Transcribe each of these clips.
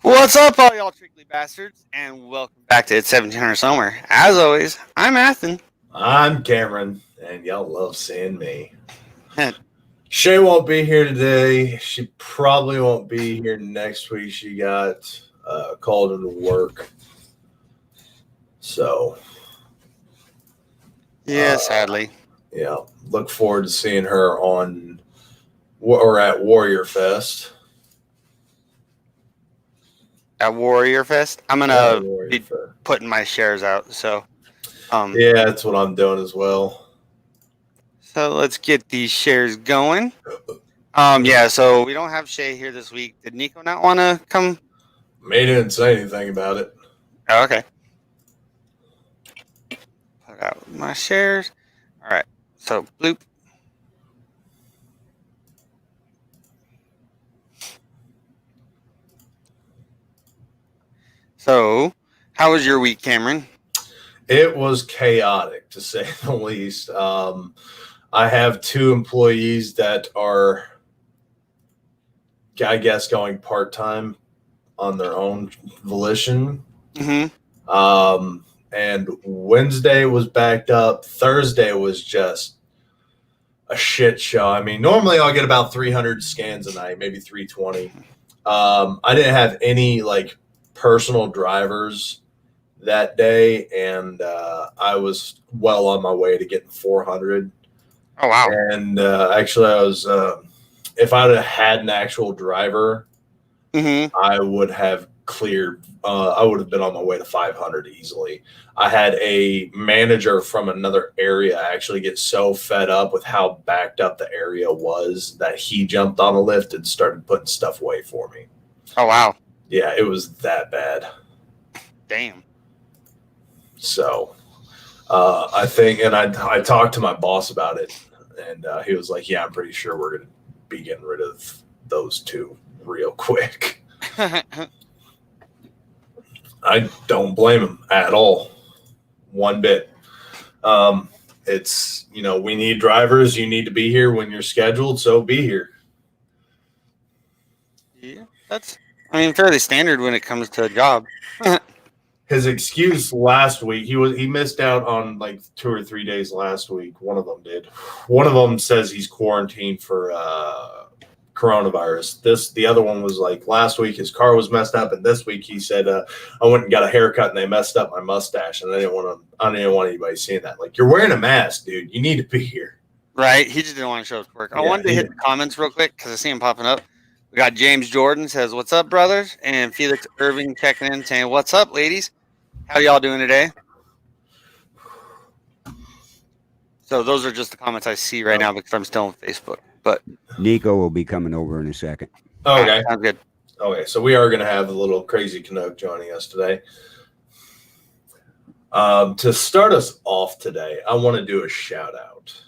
What's up, all y'all trickly bastards, and welcome back to It's 1700 Somewhere. As always, I'm Athen. I'm Cameron, and y'all love seeing me. Chey won't be here today. She probably won't be here next week. She got called into work. So, Yeah, sadly. yeah, look forward to seeing her on or at Warrior Fest. At Warrior Fest, I'm gonna be putting my shares out. So, yeah, that's what I'm doing as well. So let's get these shares going. Yeah. So we don't have Chey here this week. Did Nico not want to come? May didn't say anything about it. Oh, okay. Put out my shares. All right. So bloop. So, how was your week, Cameron? It was chaotic, to say the least. I have two employees that are, I guess, going part-time on their own volition. Mm-hmm. And Wednesday was backed up. Thursday was just a shit show. I mean, normally I'll get about 300 scans a night, maybe 320. I didn't have any personal drivers that day, and I was well on my way to getting 400. Oh, wow. And actually, I was, if I'd have had an actual driver, I would have cleared, I would have been on my way to 500 easily. I had a manager from another area actually get so fed up with how backed up the area was that he jumped on a lift and started putting stuff away for me. Oh, wow. Yeah, it was that bad. Damn. So I think, and I talked to my boss about it, and he was like, yeah, I'm pretty sure we're going to be getting rid of those two real quick. I don't blame him at all. One bit. It's, we need drivers. You need to be here when you're scheduled, so be here. Yeah, that's, fairly standard when it comes to a job. His excuse last week, he missed out on 2 or 3 days last week. One of them did. One of them says he's quarantined for coronavirus. The other one was last week his car was messed up, and this week he said I went and got a haircut and they messed up my mustache, and I didn't want anybody seeing that. You're wearing a mask, dude. You need to be here. Right. He just didn't want to show his work. I wanted to hit the comments real quick because I see him popping up. We got James Jordan says, "What's up, brothers?" And Felix Irving checking in saying, "What's up, ladies? How y'all doing today?" So those are just the comments I see right now because I'm still on Facebook. But Nico will be coming over in a second. Okay. Sounds good. Okay, so we are going to have a little crazy Canuck joining us today. To start us off today, I want to do a shout out.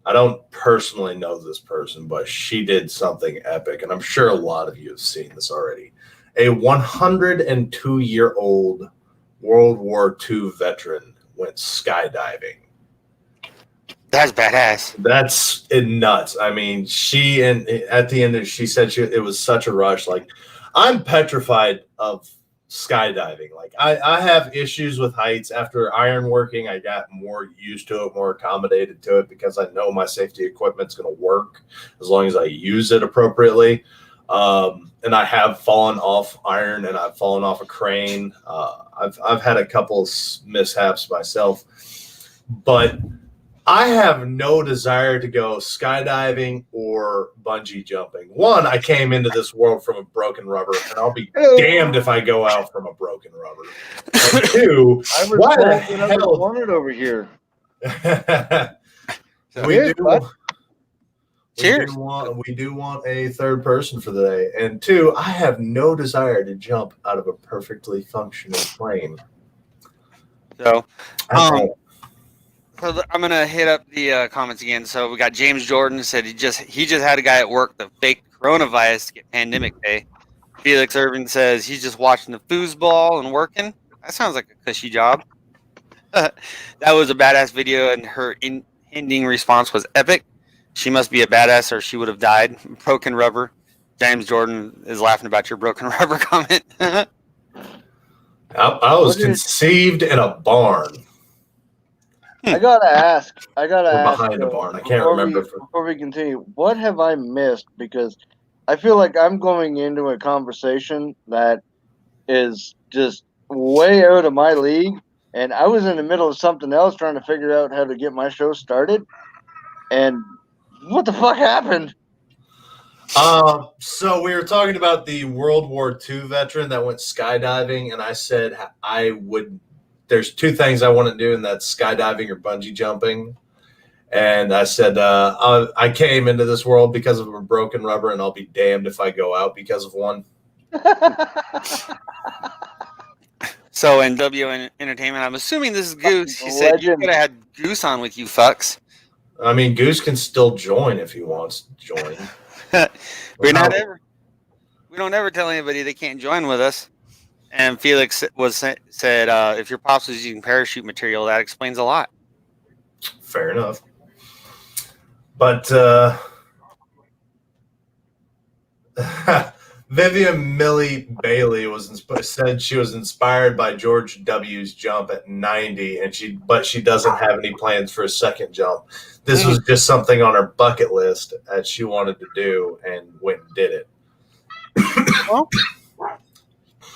I don't personally know this person, but she did something epic, and I'm sure a lot of you have seen this already. A 102-year-old World War II veteran went skydiving. That's badass. That's nuts. I mean, she, and at the end, she said it was such a rush. I'm petrified of skydiving. I have issues with heights. After ironworking, I got more used to it, more accommodated to it, because I know my safety equipment's going to work as long as I use it appropriately. And I have fallen off iron, and I've fallen off a crane. I've had a couple of mishaps myself, but I have no desire to go skydiving or bungee jumping. One, I came into this world from a broken rubber, and I'll be damned if I go out from a broken rubber. And two, why the hell wanted over here? Cheers. We do want a third person for the day. And two, I have no desire to jump out of a perfectly functioning plane. So, So I'm gonna hit up the comments again. So we got James Jordan said he just had a guy at work that faked coronavirus to get pandemic pay. Felix Irving says he's just watching the foosball and working. That sounds like a cushy job. That was a badass video, and her ending response was epic. She must be a badass, or she would have died. Broken rubber. James Jordan is laughing about your broken rubber comment. I was conceived in a barn. I gotta ask. Or behind a barn. I can't remember. Before we continue, what have I missed? Because I feel like I'm going into a conversation that is just way out of my league, and I was in the middle of something else trying to figure out how to get my show started. And what the fuck happened? So we were talking about the World War II veteran that went skydiving, and I said there's two things I want to do, and that's skydiving or bungee jumping. And I said, I came into this world because of a broken rubber, and I'll be damned if I go out because of one. So in W Entertainment, I'm assuming this is Goose. He said you could have had Goose on with you fucks. I mean, Goose can still join if he wants to join. We don't ever tell anybody they can't join with us. And Felix said, if your pops was using parachute material, that explains a lot. Fair enough. But Vivian Millie Bailey said she was inspired by George W.'s jump at 90, but she doesn't have any plans for a second jump. This was just something on her bucket list that she wanted to do and went and did it. Well,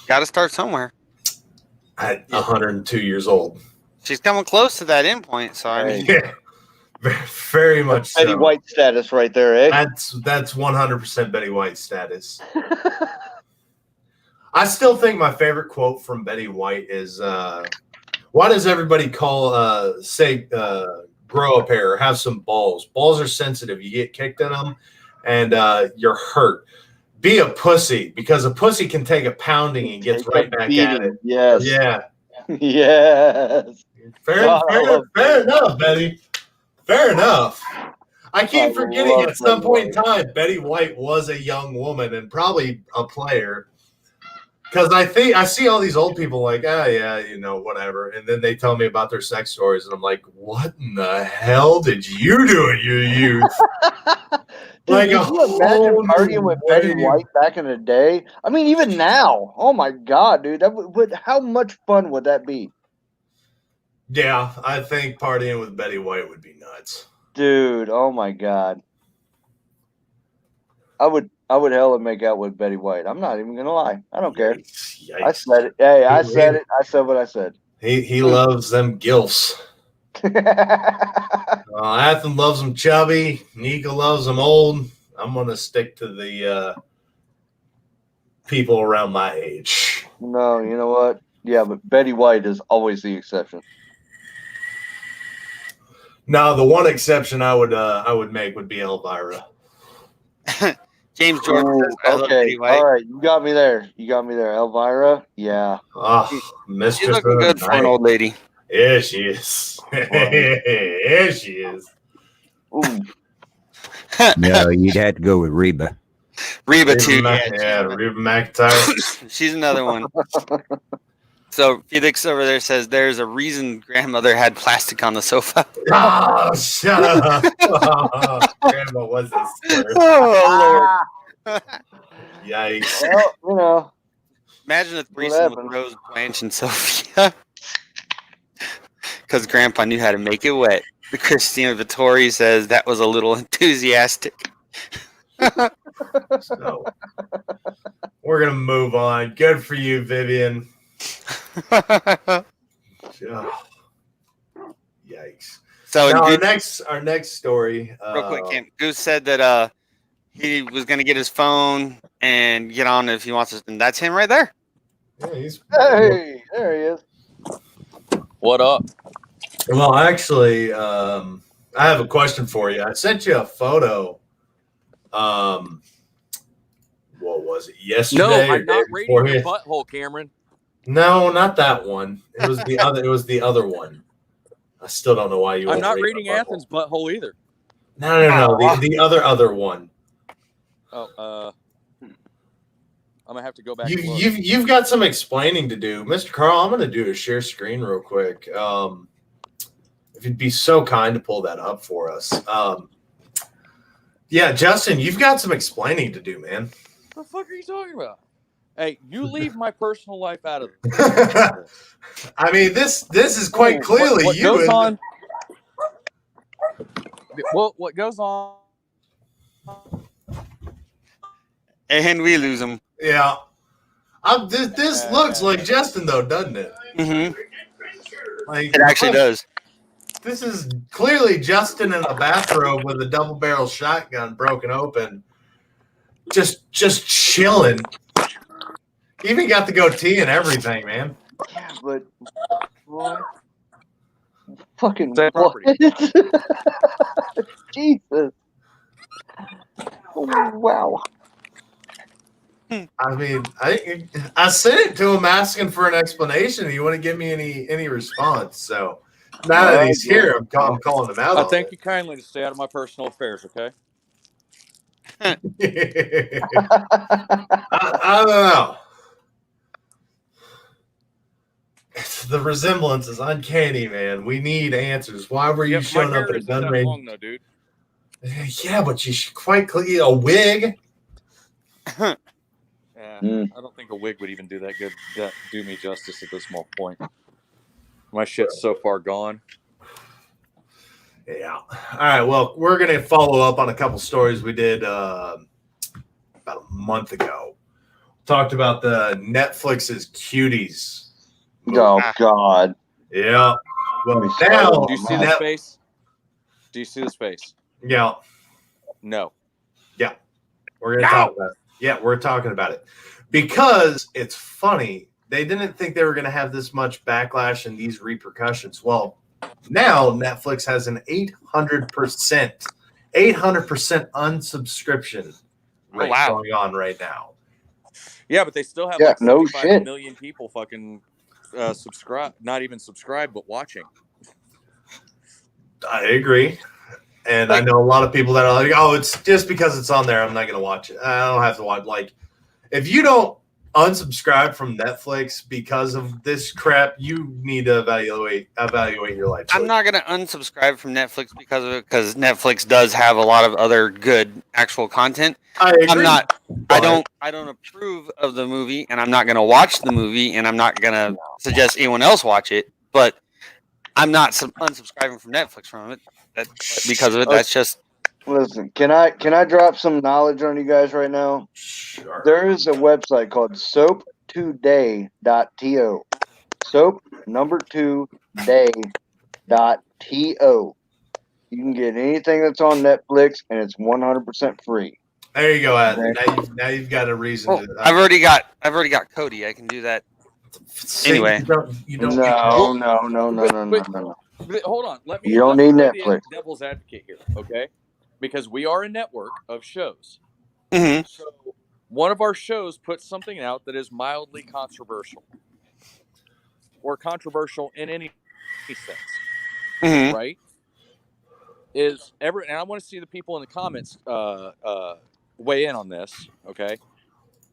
got to start somewhere. At 102 years old. She's coming close to that endpoint, so I mean. Yeah, very much Betty so. White status right there, eh? That's 100% Betty White status. I still think my favorite quote from Betty White is, why does everybody say grow a pair or have some balls? Balls are sensitive. You get kicked in them and you're hurt. Be a pussy, because a pussy can take a pounding and gets right back at it. Yes. Yeah. Yes. Fair enough, Betty. Fair enough. I keep forgetting at some point in time, Betty White was a young woman and probably a player. Because I see all these old people like, whatever. And then they tell me about their sex stories. And I'm like, what in the hell did you do in your youth? Dude, like, can you imagine partying with Betty White back in the day? I mean, even now. Oh, my God, dude. How much fun would that be? Yeah, I think partying with Betty White would be nuts. Dude, oh, my God. I would hella make out with Betty White. I'm not even gonna lie. I don't care. Yikes. I said it. Hey, I said it. I said what I said. He loves them gilfs. Athen loves them chubby. Nika loves them old. I'm gonna stick to the people around my age. No, you know what? Yeah, but Betty White is always the exception. No, the one exception I would make would be Elvira. James Jordan says, I love Betty White. All right, you got me there. Elvira, yeah. Mistress She's looking good for an old lady. Yeah, she is. Yeah, she is. Ooh. No, you'd have to go with Reba. Reba too. Reba McIntyre. She's another one. So Felix over there says there's a reason grandmother had plastic on the sofa. Oh, shut up. Grandma was this. Oh, Lord. Yikes. Well, imagine a threesome with Rose, Blanche, and Sophia. Because Grandpa knew how to make it wet. Christina Vittori says that was a little enthusiastic. So, we're going to move on. Good for you, Vivian. Oh, yikes. So now our next story. Real quick, Cam. Goose said that he was going to get his phone and get on if he wants to. And that's him right there. Yeah, hey, there he is. What up? Well, actually, I have a question for you. I sent you a photo. What was it? Yesterday? No, I'm not reading your butthole, Cameron. No, not that one. It was the other. It was the other one. I still don't know why you. I'm not reading Athens' butthole either. No. The other one. Oh, I'm gonna have to go back. You've got some explaining to do, Mr. Carl. I'm gonna do a share screen real quick. If you'd be so kind to pull that up for us. Yeah, Justin, you've got some explaining to do, man. The fuck are you talking about? Hey, you leave my personal life out of this. I mean, this is quite clearly what you. goes isn't on. Well, what goes on? And we lose him. Yeah. This looks like Justin, though, doesn't it? Mm-hmm. Like, It actually does. This is clearly Justin in a bathrobe with a double-barrel shotgun broken open, just chilling. Even got the goatee and everything, man. Yeah, but what? Fucking Same what? property. Jesus. Oh, wow. I mean, I sent it to him asking for an explanation. He wouldn't give me any response. So now that he's here, I'm calling him out. I thank you kindly to stay out of my personal affairs, okay? I don't know. The resemblance is uncanny, man. We need answers. Why were you showing up at a gun range? Long, though, dude. Yeah, but you should quite clearly a wig. Yeah, I don't think a wig would even do me justice at this point. My shit's so far gone. Yeah. All right. Well, we're going to follow up on a couple stories we did about a month ago. Talked about the Netflix's Cuties. Oh, God. Yeah. Well, now do you see this face? Do you see this face? Yeah. No. Yeah. We're going to talk about it. Yeah, we're talking about it. Because it's funny. They didn't think they were going to have this much backlash and these repercussions. Well, now Netflix has an 800% unsubscription rate going on right now. Yeah, but they still have like 75 million people fucking subscribe, not even subscribe, but watching. I agree. And I know a lot of people that are like, oh, it's just because it's on there, I'm not going to watch it. I don't have to watch. Like, if you don't unsubscribe from Netflix because of this crap, you need to evaluate your life. I'm not going to unsubscribe from Netflix because of it, because Netflix does have a lot of other good actual content. I agree. I don't approve of the movie, and I'm not going to watch the movie, and I'm not going to suggest anyone else watch it, but I'm not unsubscribing from Netflix from it. Because of it. That's just. Listen, can I drop some knowledge on you guys right now? Sure. There is a website called soaptoday.to. soap2day.to. You can get anything that's on Netflix, and it's 100% free. There you go, Adam. Now you've got a reason to. I've already got Cody. I can do that. Anyway. You don't. No. Hold on. You don't need Netflix. Devil's advocate here, okay? Because we are a network of shows. Mm-hmm. So one of our shows puts something out that is mildly controversial, or controversial in any sense, right? And I want to see the people in the comments weigh in on this. Okay,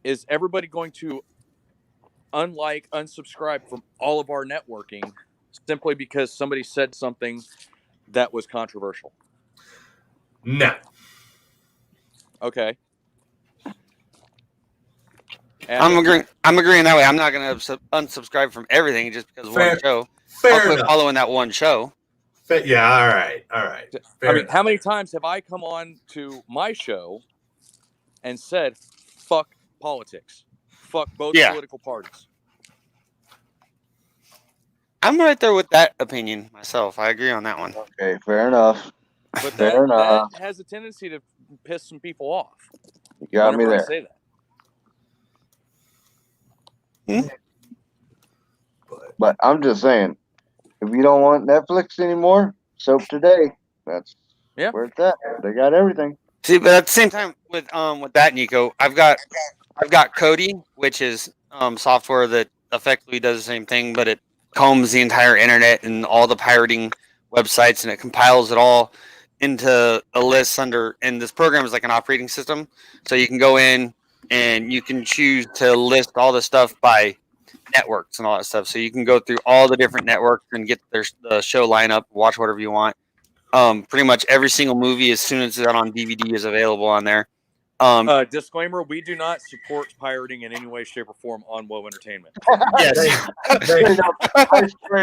is everybody going to unsubscribe from all of our networking simply because somebody said something that was controversial? No. Okay. And I'm agreeing that way. I'm not going to unsubscribe from everything just because of one show. Fair I'll quit enough. following that one show. Yeah, all right. I mean, how many times have I come on to my show and said, fuck politics, fuck both political parties? I'm right there with that opinion myself. I agree on that one. Okay, fair enough. But that has a tendency to piss some people off. You got me there. I say that. But I'm just saying, if you don't want Netflix anymore, Soap Today. That's where it's at. They got everything. See, but at the same time, with that, Nico, I've got Kodi, which is software that effectively does the same thing, but it combs the entire internet and all the pirating websites, and it compiles it all into a list under. And this program is like an operating system, so you can go in and you can choose to list all the stuff by networks and all that stuff. So you can go through all the different networks and get the show lineup, watch whatever you want. Pretty much every single movie, as soon as it's out on DVD, is available on there. Disclaimer: we do not support pirating in any way, shape, or form on WoW Entertainment. Yes. Straight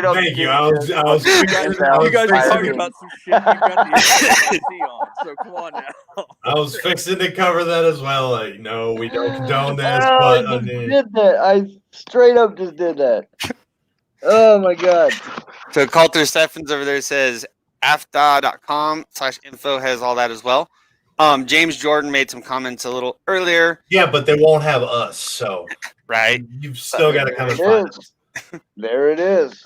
up Thank you. did I was You guys are fixing- talking about some shit you've got the FCC on, so come on now. I was fixing to cover that as well. Like, no, we don't condone this, Oh, but I just did that. I straight up just did that. Oh my god. So Coulter Steffens over there says afda.com/info has all that as well. James Jordan made some comments a little earlier. yeah, but they won't have us, so Right. you've still got to come and There find it us. There it is.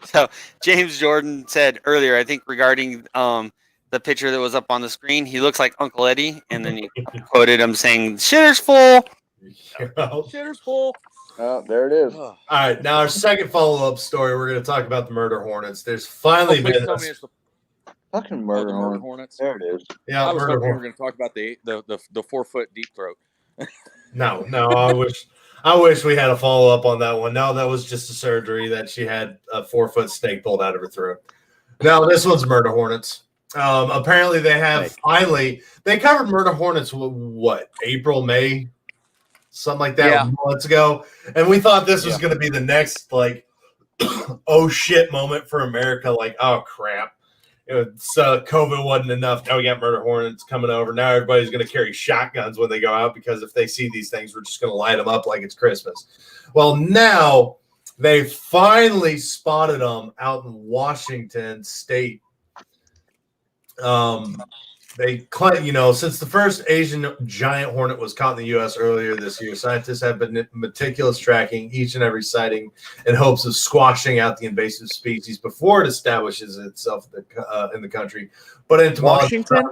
So James Jordan said earlier, I think regarding the picture that was up on the screen, he looks like Uncle Eddie, and then he quoted him saying, "Shitter's full." You know? Shitter's full. Oh, there it is. All right, now our second follow-up story, we're going to talk about the murder hornets. There's finally Please been tell me it's the Fucking murder murder horn. hornets. There it is. yeah, I was murder hoping we were hornets. going to talk about the 4-foot deep throat. No, I wish we had a follow-up on that one. No, that was just a surgery that she had a 4-foot snake pulled out of her throat. No, this one's murder hornets. Apparently they have they covered murder hornets what, April, May, something like that, Yeah. months ago, and we thought this was going to be the next like oh shit moment for America. Like, oh crap, COVID wasn't enough. Now we got murder hornets coming over. Now everybody's going to carry shotguns when they go out because if they see these things, we're just going to light them up like it's Christmas. Well, now they finally spotted them out in Washington State. They claim, since the first Asian giant hornet was caught in the U.S. earlier this year, scientists have been meticulous tracking each and every sighting in hopes of squashing out the invasive species before it establishes itself in the country. But in Washington?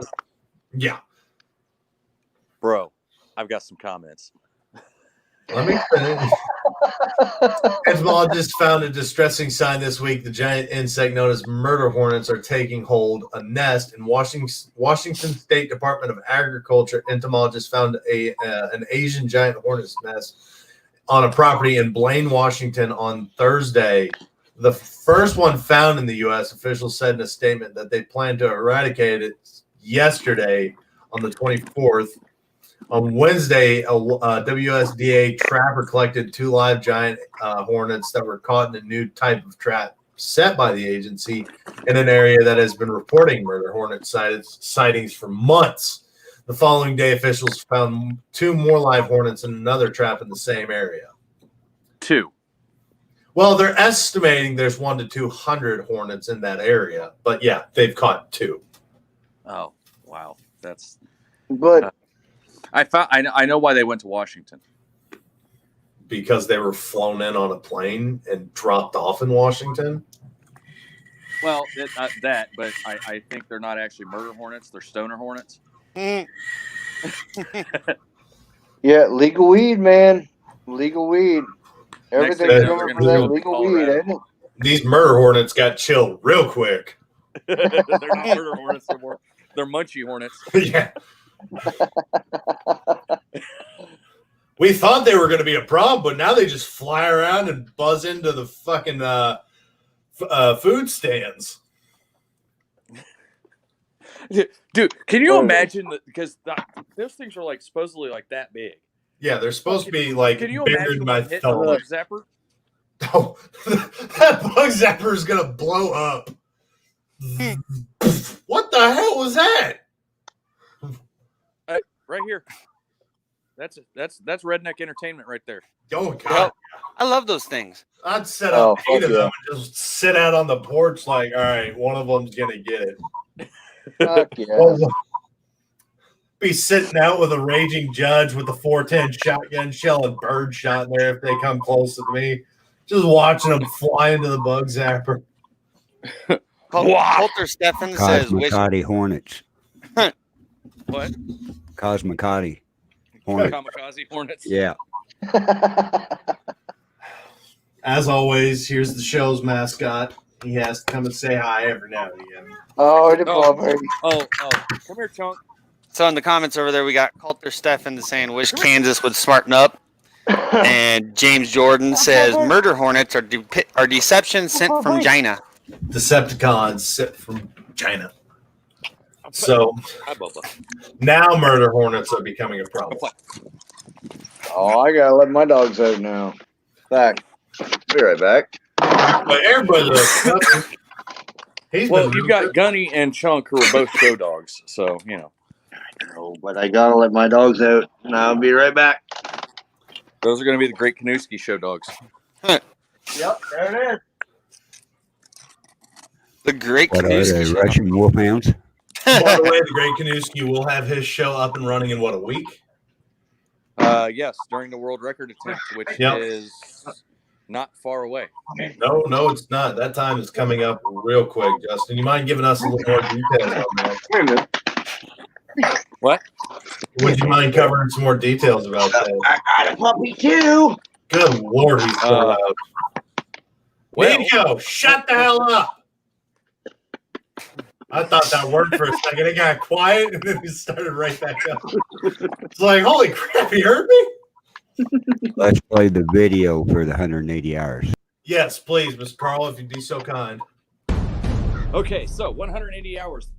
Yeah. Bro, I've got some comments. Let me finish. Entomologists found a distressing sign this week. The giant insect known as murder hornets are taking hold a nest in Washington State Department of Agriculture. Entomologists found an Asian giant hornet's nest on a property in Blaine, Washington on Thursday. The first one found in the U.S., officials said in a statement that they plan to eradicate it yesterday on the 24th. On Wednesday, a WSDA trapper collected 2 live giant hornets that were caught in a new type of trap set by the agency in an area that has been reporting murder hornet sightings for months. The following day, officials found 2 more live hornets in another trap in the same area. 2. Well, they're estimating there's 100 to 200 hornets in that area, but yeah, they've caught 2. Oh, wow. That's. But I know why they went to Washington. Because they were flown in on a plane and dropped off in Washington? Well, but I think they're not actually murder hornets. They're stoner hornets. Mm. yeah, legal weed, man. Legal weed. Everything's thing, coming they're from gonna that go to legal weed, Colorado. ain't it? These murder hornets got chilled real quick. They're not murder hornets anymore. They're munchie hornets. Yeah. We thought they were going to be a problem, but now they just fly around and buzz into the fucking food stands. Dude, can you imagine that? Because those things are like supposedly like that big. Yeah, they're supposed to be like Can you bigger imagine than my hitting a thumb. bug zapper? Oh, that bug zapper is going to blow up. What the hell was that? Right here. That's redneck entertainment right there. Oh, God. Yep. I love those things. I'd set up 8 of yeah. them and just sit out on the porch like, all right, one of them's going to get it. Fuck yeah. Well, be sitting out with a raging judge with a 410 shotgun shell and bird shot in there if they come close to me. Just watching them fly into the bug zapper. Coulter Steffens says, Cosmicati hornets. What? Cosmicati hornets. Kamikaze hornets. Yeah. As always, here's the show's mascot. He has to come and say hi every now and again. Oh, the ball, Oh, come here, Chunk. So in the comments over there, we got Coulter Steffens saying, "Wish Kansas would smarten up." And James Jordan says, "Murder hornets are deception sent from China." Decepticons sent from China. So Hi, Bubba. now murder hornets are becoming a problem. Oh, I gotta let my dogs out now. Back. Be right back. But everybody looks nothing. Well, you've got Gunny and Chunk who are both show dogs, so you know. No, but I gotta let my dogs out, and I'll be right back. Those are going to be the Great Kanewski show dogs. Yep, there it is. The Great What are Kanewski they, Show. Russian wolfhounds? By the way, the Great Kanewski will have his show up and running in what, a week? Yes, during the world record attempt, which Yep. is not far away. No, it's not. That time is coming up real quick, Justin. You mind giving us a little more details on that? Wait a minute. What? Would you mind covering some more details about that? I got a puppy too. Good Lord, he's so loud. Well, Nico, shut the hell up. I thought that worked for a second. It got quiet and then it started right back up. It's like, holy crap, he heard me? Let's play the video for the 180 hours. Yes, please, Mr. Carl, if you'd be so kind. okay, so 180 hours.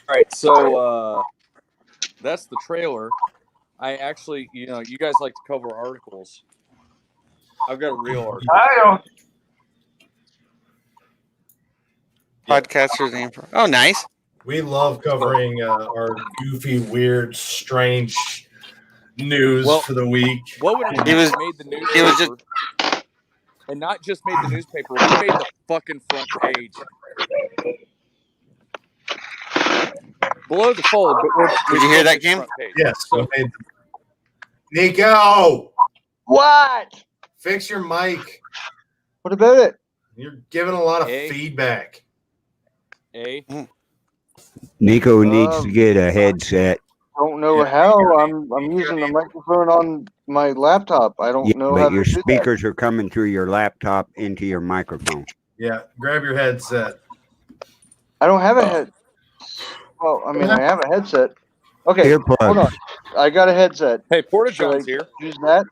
All right, so that's the trailer. I actually, you know, you guys like to cover articles. I've got a real article. I don't. Podcasters name for. Oh, nice. We love covering our goofy, weird, strange news Well, for the week. What would it He have was- made the newspaper? he was just- and not just made the newspaper. We made the fucking front page. Below the fold, but Did you hear that, Jim? Yes. So, we made Nico, What? fix your mic. What about it? You're giving a lot of Hey. feedback. Nico needs to get a headset. Don't know how. I'm using the microphone on my laptop. I don't Yeah, know how but to your do that. speakers are coming through your laptop into your microphone. Yeah, grab your headset. I don't have a head. Well, I mean, I have a headset. Okay, hold on. Earplugs. I got a headset. Hey, Porta Should I John's here. use that?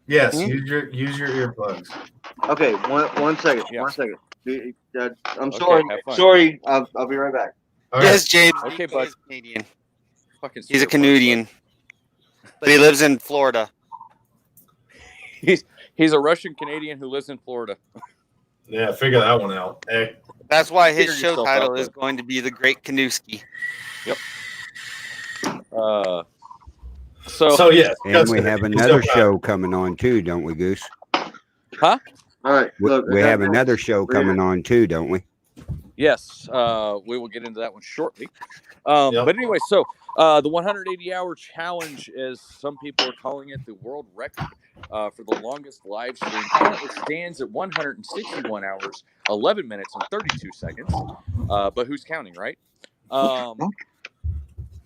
Yes, Hmm? use your earplugs. Okay, one second. Yeah. 1 second. I'm Okay, sorry. have fun. Sorry. I'll be right back. All right. Yes, James. Okay, Nico bud. is Canadian. Fucking He's a super Canadian, but he lives in Florida. He's a Russian Canadian who lives in Florida. Yeah, figure that one out. Hey. That's why his Figure show yourself title out, is bud. going to be The Great Kanewski. So So yes, And Justin, we have if you'd be another so kind. show coming on too, don't we, Goose? All right. We, Look, we have another show coming on too, don't we? yes, we will get into that one shortly. Yep. But anyway, so the 180-hour challenge, as some people are calling it, the world record for the longest live stream, currently stands at 161 hours, 11 minutes, and 32 seconds. But who's counting, right? How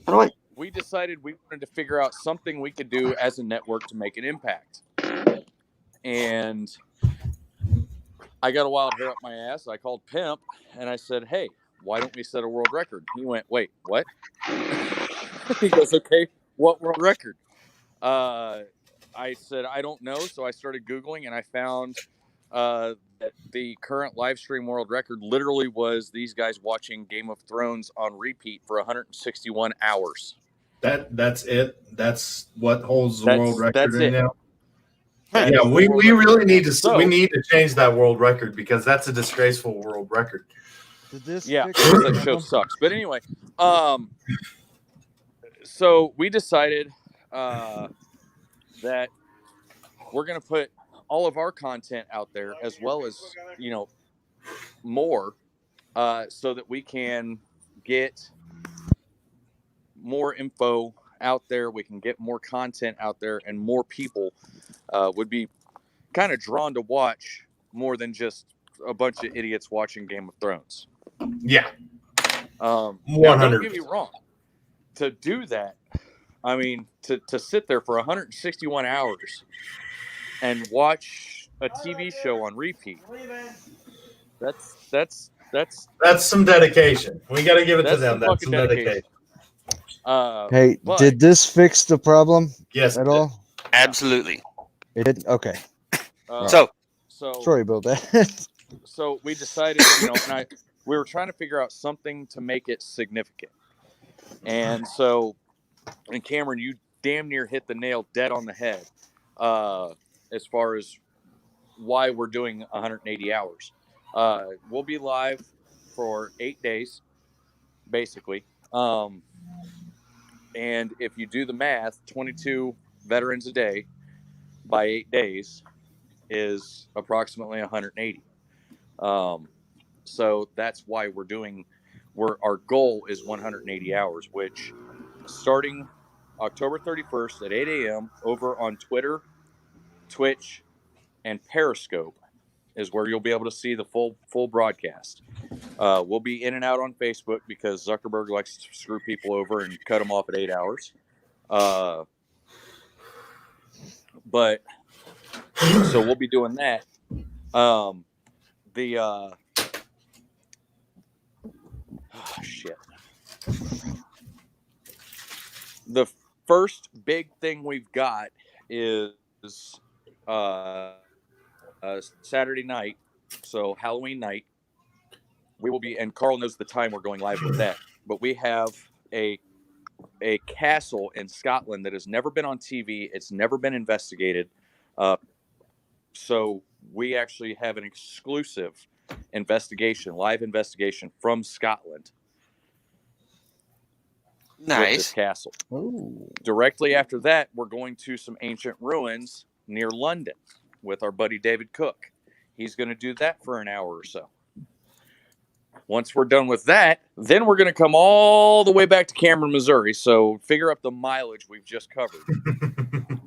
do I? We decided we wanted to figure out something we could do as a network to make an impact. And I got a wild hair up my ass. I called Pimp and I said, hey, why don't we set a world record? He went, wait, what? He goes, okay, what world record? I said, I don't know. So I started Googling and I found that the current live stream world record literally was these guys watching Game of Thrones on repeat for 161 hours. That's it. That's what holds the That's- world record that's in it. now. That Yeah, is the we world really record. need to So- we need to change that world record because that's a disgraceful world record. Did this Yeah, fix because the that show problem? sucks. But anyway, so we decided that we're going to put all of our content out there as well as, more, so that we can get more info out there. We can get more content out there, and more people would be kind of drawn to watch more than just a bunch of idiots watching Game of Thrones. Yeah, Now, 100%. don't get me wrong. To do that, I mean, to sit there for 161 hours and watch a TV show on repeat. That's That's some dedication. We got to give it to That's them. some That's fucking some dedication. Hey, but- did this fix the problem Yes, at all? Absolutely. It did. Okay. So Sorry about that. So we decided, and we were trying to figure out something to make it significant. And Cameron, you damn near hit the nail dead on the head as far as why we're doing 180 hours. We'll be live for 8 days, basically. And if you do the math, 22 veterans a day by 8 days is approximately 180. So that's why our goal is 180 hours, which starting October 31st at 8 a.m. over on Twitter, Twitch, and Periscope is where you'll be able to see the full broadcast. We'll be in and out on Facebook because Zuckerberg likes to screw people over and cut them off at 8 hours. But so we'll be doing that. The first big thing we've got is Saturday night, so Halloween night. We will be, and Carl knows the time we're going live with that. But we have a castle in Scotland that has never been on TV. It's never been investigated. So we actually have an exclusive live investigation from Scotland. With this nice. castle. Ooh. Directly after that, we're going to some ancient ruins near London with our buddy David Cook. He's going to do that for an hour or so. Once we're done with that, then we're going to come all the way back to Cameron, Missouri. So figure up the mileage we've just covered.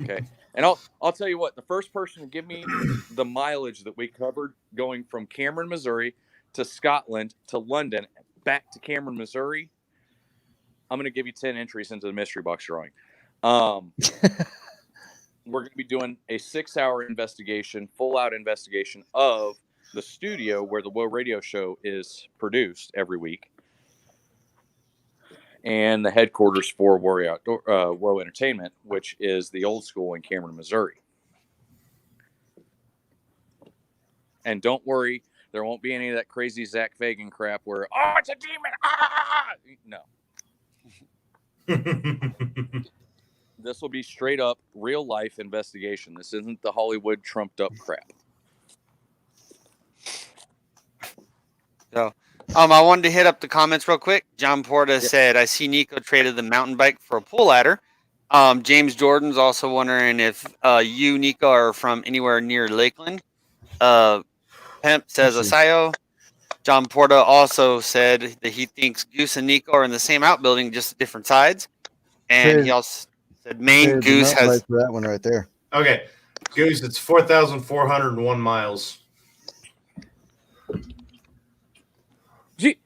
Okay. And I'll tell you what, the first person to give me the mileage that we covered going from Cameron, Missouri to Scotland to London, back to Cameron, Missouri, I'm going to give you 10 entries into the mystery box drawing. We're going to be doing a 6-hour investigation, full-out investigation of the studio where the Woe Radio Show is produced every week, and the headquarters for Woe Entertainment, which is the old school in Cameron, Missouri. And don't worry, there won't be any of that crazy Zach Fagan crap where, oh, it's a demon! No. This will be straight up real life investigation. This isn't the Hollywood trumped up crap. So, I wanted to hit up the comments real quick. John Porta said, "I see Nico traded the mountain bike for a pull ladder." James Jordan's also wondering if you, Nico, are from anywhere near Lakeland. Pemp says Asayo. John Porta also said that he thinks Goose and Nico are in the same outbuilding, just different sides. And he also said Maine Goose has for that one right there. Okay, Goose, it's 4,401 miles. Gee,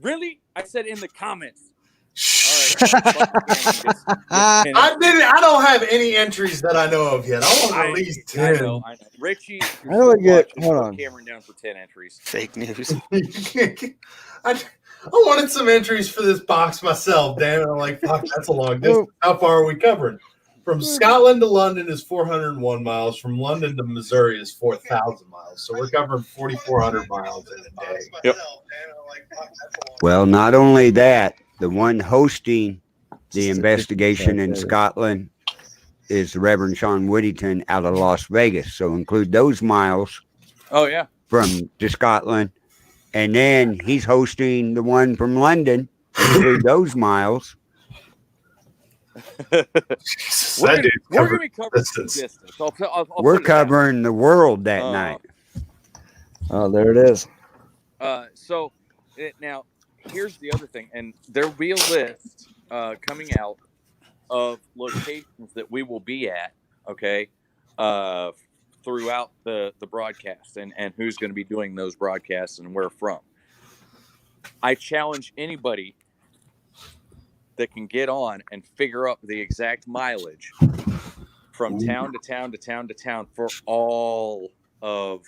really? I said in the comments. All right. I don't have any entries that I know of yet. I want at least 10. I know. Richie, How do I get? Hold on. Cameron down for 10 entries. fake news. I wanted some entries for this box myself. Damn it! I'm like, fuck, that's a long distance. How far are we covering? From Scotland to London is 401 miles. From London to Missouri is 4,000 miles. So we're covering 4,400 miles in a day. Yep. Well, not only that, the one hosting the investigation in Scotland is the Reverend Sean Whittington out of Las Vegas. So include those miles Oh yeah. from to Scotland. And then he's hosting the one from London. Include those miles. We're gonna be covering distance. distance. I'll We're put it that way. covering the world that night. Oh, there it is. Now, here's the other thing, and there will be a list coming out of locations that we will be at, okay, throughout the broadcast and who's going to be doing those broadcasts and where from. I challenge anybody that can get on and figure up the exact mileage from town to town to town to town for all of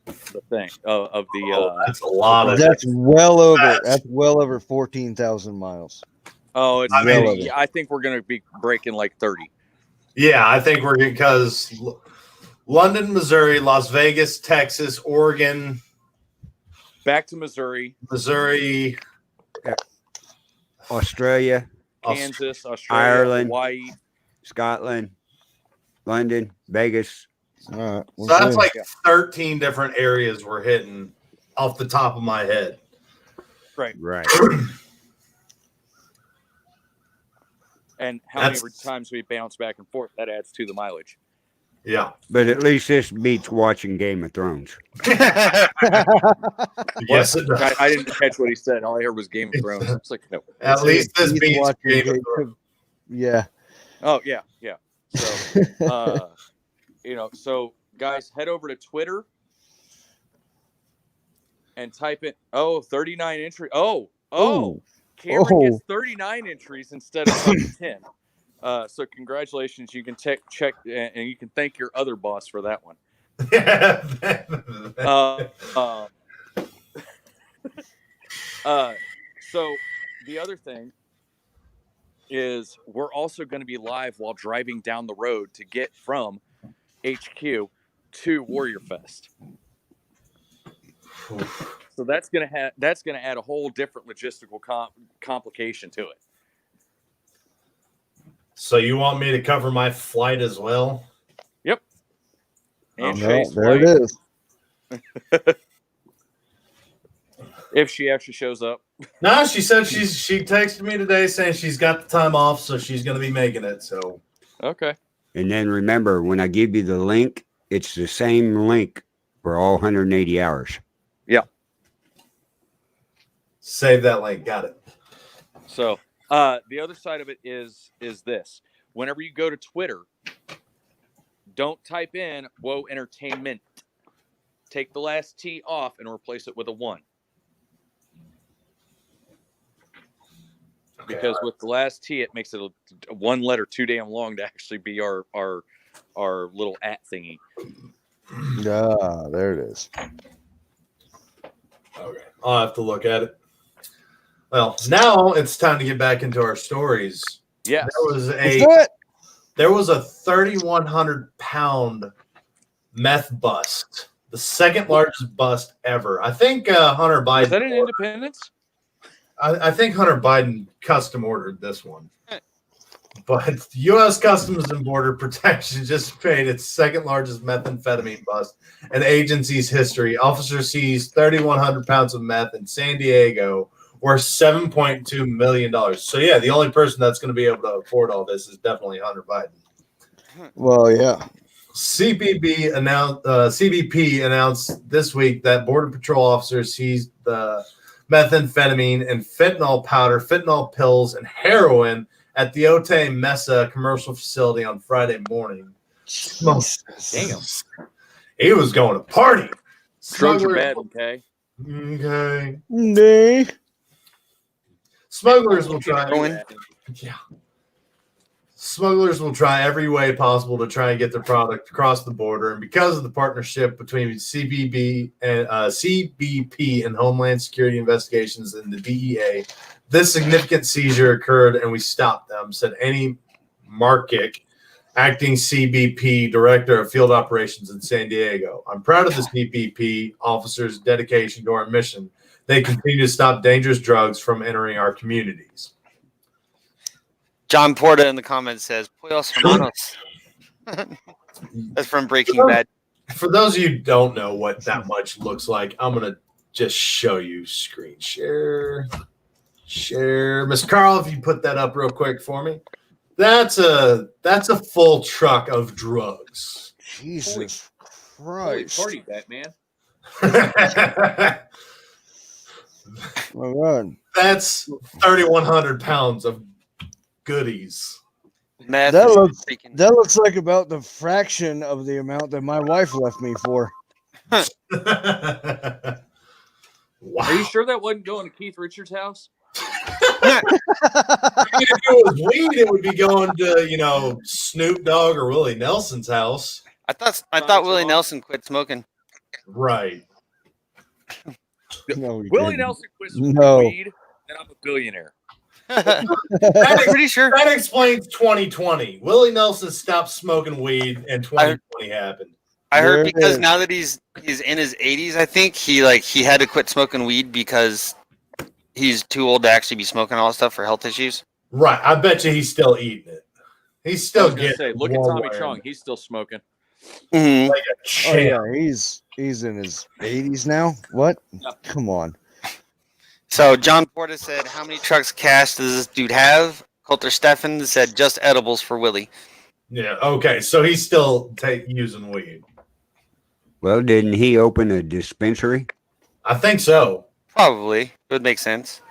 the thing of the that's a lot of That's well over 14,000 miles. oh it's I mean, really, I think we're going to be breaking like 30. Yeah, I think we're because London, Missouri, Las Vegas, Texas, Oregon, Back to Missouri, Australia, Kansas, Australia, Ireland, Hawaii, Scotland, London, Vegas. All right. So that's like 13 different areas we're hitting off the top of my head. right? Right. And how many times we bounce back and forth, that adds to the mileage. Yeah. But at least this beats watching Game of Thrones. Yes, it does. I didn't catch what he said. All I heard was Game of Thrones. It's like, no. At least this He's beats watching Game of Thrones. Yeah. Oh, yeah. So, so guys, head over to Twitter and type in, 39 entry. Cameron gets 39 entries instead of 10. So congratulations. You can check and you can thank your other boss for that one. So the other thing is we're also going to be live while driving down the road to get from HQ to Warrior Fest. So that's going to add a whole different logistical complication to it. So you want me to cover my flight as well? Yep. And Well, Chey's there flight, it is. if she actually shows up. No, she said she texted me today saying she's got the time off, so she's going to be making it. So Okay. And then remember, when I give you the link, it's the same link for all 180 hours. Yeah. Save that link. Got it. So the other side of it is this. Whenever you go to Twitter, don't type in "Whoa Entertainment." Take the last T off and replace it with a 1. Because with the last T, it makes it a one letter too damn long to actually be our little @ thingy. Ah, there it is. Okay. I'll have to look at it. Well, now it's time to get back into our stories. Yes. Let's do it. There was a 3,100 pound meth bust, the second largest bust ever. I think Hunter Biden. Is that an Independence? I think Hunter Biden custom ordered this one. But U.S. Customs and Border Protection just made its second largest methamphetamine bust in the agency's history. Officers seized 3,100 pounds of meth in San Diego, worth $7.2 million. So, yeah, the only person that's going to be able to afford all this is definitely Hunter Biden. Well, yeah. CBP announced this week that Border Patrol officers seized the methamphetamine and fentanyl powder, fentanyl pills, and heroin at the Otay Mesa commercial facility on Friday morning. Damn. He was going to party. Drugs are bad, okay? Okay. Nay. Smugglers will try. Heroin? Yeah. Smugglers will try every way possible to try and get their product across the border, and because of the partnership between CBP and Homeland Security Investigations and the DEA, this significant seizure occurred, and we stopped them," said Annie Markic, acting CBP Director of Field Operations in San Diego. "I'm proud of the CBP officers' dedication to our mission. They continue to stop dangerous drugs from entering our communities." John Porta in the comments says, Pollos Hermanos. That's from Breaking Bad. For those of you who don't know what that much looks like, I'm going to just show you screen share. Share. Miss Carl, if you put that up real quick for me. That's a full truck of drugs. Jesus Holy Christ. party, Batman. My God. That's 3,100 pounds of goodies. Meth That is looks- freaking- That looks like about the fraction of the amount that my wife left me for. Wow. Are you sure that wasn't going to Keith Richards' house? If it was weed, it would be going to, Snoop Dogg or Willie Nelson's house. I thought Sounds Willie wrong. Nelson quit smoking. Right. No, he Willie didn't. Nelson quit smoking No. weed, and I'm a billionaire. I'm That, pretty sure. that explains 2020. Willie Nelson stopped smoking weed and 2020 happened. I There heard it because is. now that he's in his 80s, I think he had to quit smoking weed because he's too old to actually be smoking all that stuff for health issues. Right. I bet you he's still eating it. He's I still was gonna getting say, look at more Tommy wear. Chong. He's still smoking. Mm-hmm. Like a Oh champ. yeah, he's in his 80s now. What? Yeah. Come on. So John Porta said, "How many trucks cash does this dude have?" Coulter Steffen said, "Just edibles for Willie." Yeah. Okay. So he's still using weed. Well, didn't he open a dispensary? I think so. Probably. It would make sense.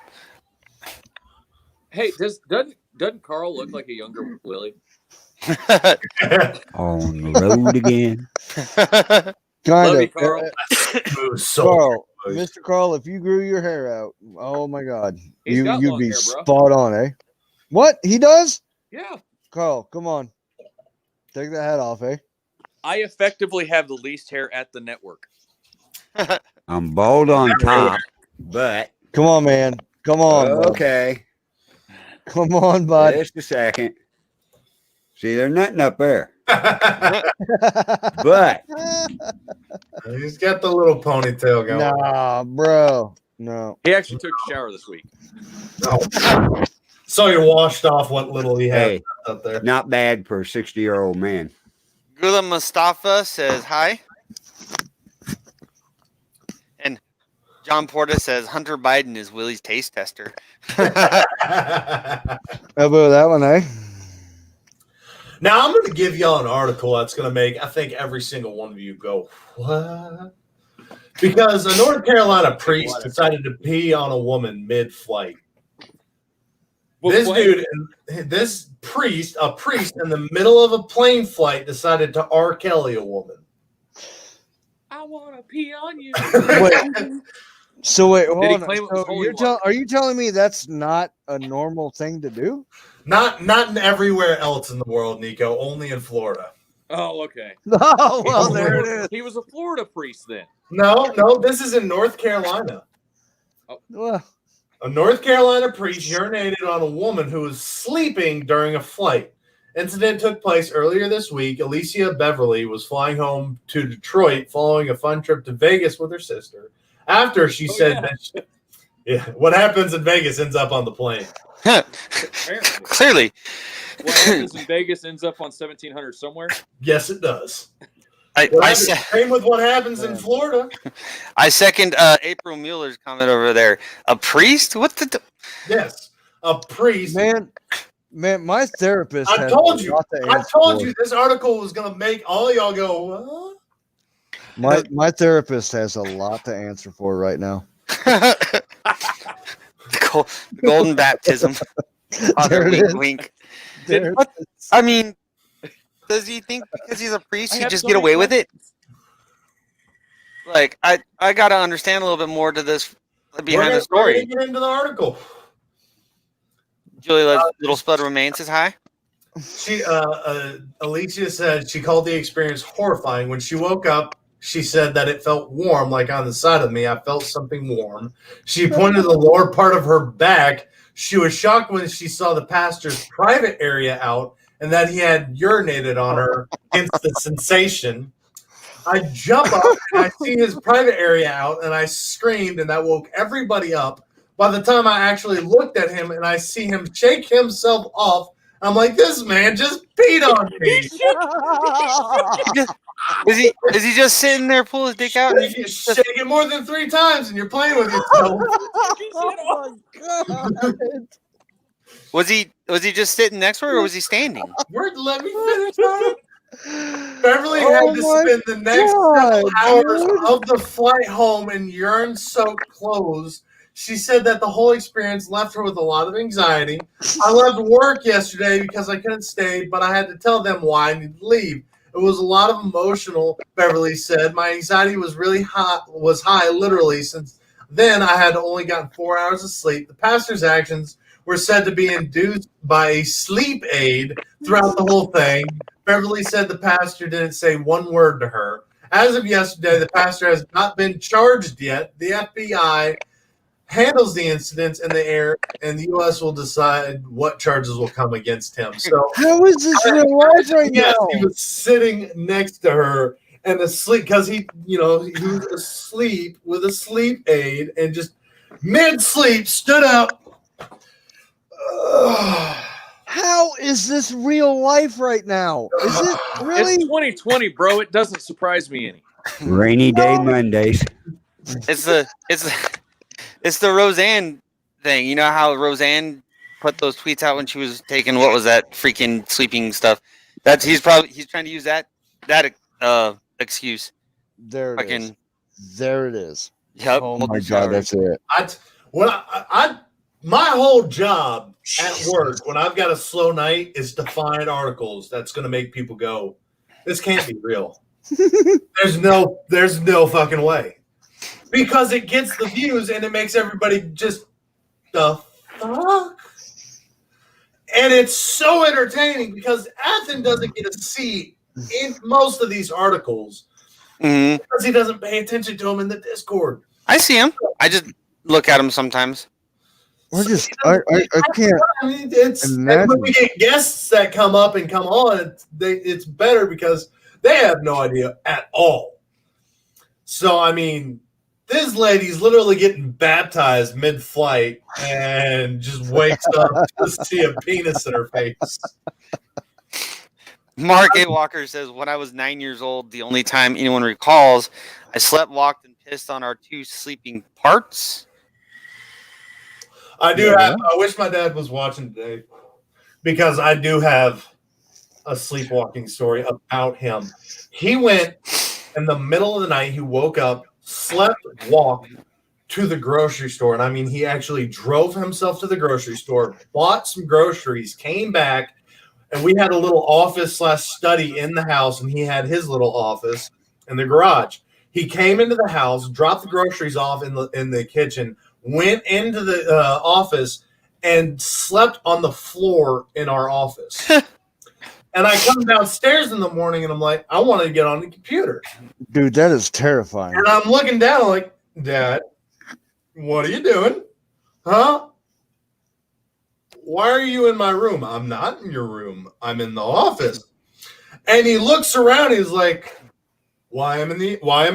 Hey, doesn't Carl look like a younger Willie? On the road again. Kind Love of. you, Carl. Moves so Carl, good. Mr. Carl, if you grew your hair out, oh my God, He's got you'd long be hair, bro. spot on, eh? What he does? Yeah. Carl, come on, take the hat off, eh? I effectively have the least hair at the network. I'm bald on top, but Come on, man. Come on, bud. okay. Come on, bud. Just a second. See, there's nothing up there, but He's got the little ponytail going. Nah, bro. No. He actually took a shower this week. Oh. So he washed off what little he had hey, up there. not bad for a 60-year-old man. Gula Mustafa says hi. And John Porta says Hunter Biden is Willie's taste tester. How about that one, eh? Now I'm going to give y'all an article that's going to make, I think, every single one of you go, what? Because a North Carolina priest decided to pee on a woman mid-flight. This priest, a priest in the middle of a plane flight, decided to R. Kelly a woman. I want to pee on you. Wait. So wait, hold Did he on. claim it was So holy water? are you telling me that's not a normal thing to do? Not in everywhere else in the world, Nico. Only in Florida. Oh, okay. Oh well, there it is. He was a Florida priest then. No, this is in North Carolina. Well, A North Carolina priest urinated on a woman who was sleeping during a flight. Incident took place earlier this week. Alicia Beverly was flying home to Detroit following a fun trip to Vegas with her sister. After she said that what happens in Vegas ends up on the plane. Apparently. Clearly. What happens in Vegas ends up on 1700 somewhere. Yes, it does. Same with what happens in Florida. I second April Mueller's comment over there. A priest? What the? Yes, a priest. man, my therapist. I has told a you. lot to I answer told for. you this article was going to make all of y'all go, what? My therapist has a lot to answer for right now. The golden baptism. Father, There it wink, is. wink. There- I mean, does he think because he's a priest, I he have just so get many away with it? questions. Like, I got to understand a little bit more to this behind the We're story. going to get into the article. Julie, little spud remains says hi. She, Alicia said she called the experience horrifying. When she woke up, she said that it felt warm, like on the side of me. I felt something warm. She pointed to the lower part of her back. She was shocked when she saw the pastor's private area out and that he had urinated on her, hence the sensation. I jump up and I see his private area out and I screamed and that woke everybody up. By the time I actually looked at him and I see him shake himself off, I'm like, this man just peed on me. Is he just sitting there, pull his dick out, and Shake it more than 3 times, and you're playing with yourself. Oh my god! was he just sitting next to her, or was he standing? Let me finish that. Beverly had to spend the next several hours of the flight home in urine-soaked clothes. She said that the whole experience left her with a lot of anxiety. I left work yesterday because I couldn't stay, but I had to tell them why I needed to leave. It was a lot of emotional, Beverly said. My anxiety was really high, literally, since then I had only gotten 4 hours of sleep. The pastor's actions were said to be induced by a sleep aid throughout the whole thing. Beverly said the pastor didn't say one word to her. As of yesterday, the pastor has not been charged yet. The FBI handles the incidents in the air, and the U.S. will decide what charges will come against him. So, how is this real life right now? He was sitting next to her and asleep because he was asleep with a sleep aid and just mid-sleep stood up. How is this real life right now? Is it really? It's 2020, bro. It doesn't surprise me any. Rainy day Mondays. It's the Roseanne thing. You know how Roseanne put those tweets out when she was taking what was that freaking sleeping stuff? He's trying to use that excuse. There it is. There it is. Yep. Oh my god, that's it. My whole job at work when I've got a slow night is to find articles that's going to make people go, this can't be real. There's no fucking way. Because it gets the views and it makes everybody just the fuck. And it's so entertaining because Athen doesn't get a seat in most of these articles because he doesn't pay attention to them in the Discord. I see him. I just look at him sometimes. I can't. I mean, and when we get guests that come up and come on, it's better because they have no idea at all. So, I mean, this lady's literally getting baptized mid-flight and just wakes up to see a penis in her face. Mark A. Walker says, when I was 9 years old, the only time anyone recalls, I slept, walked, and pissed on our 2 sleeping parts. I wish my dad was watching today because I do have a sleepwalking story about him. He went in the middle of the night. He woke up, slept, walked to the grocery store. And I mean, he actually drove himself to the grocery store, bought some groceries, came back, and we had a little office/study in the house, and he had his little office in the garage. He came into the house, dropped the groceries off in the kitchen, went into the office and slept on the floor in our office. And I come downstairs in the morning and I'm like, I want to get on the computer. Dude, that is terrifying. And I'm looking down, I'm like, Dad, what are you doing? Huh? Why are you in my room? I'm not in your room. I'm in the office. And he looks around, he's like, why am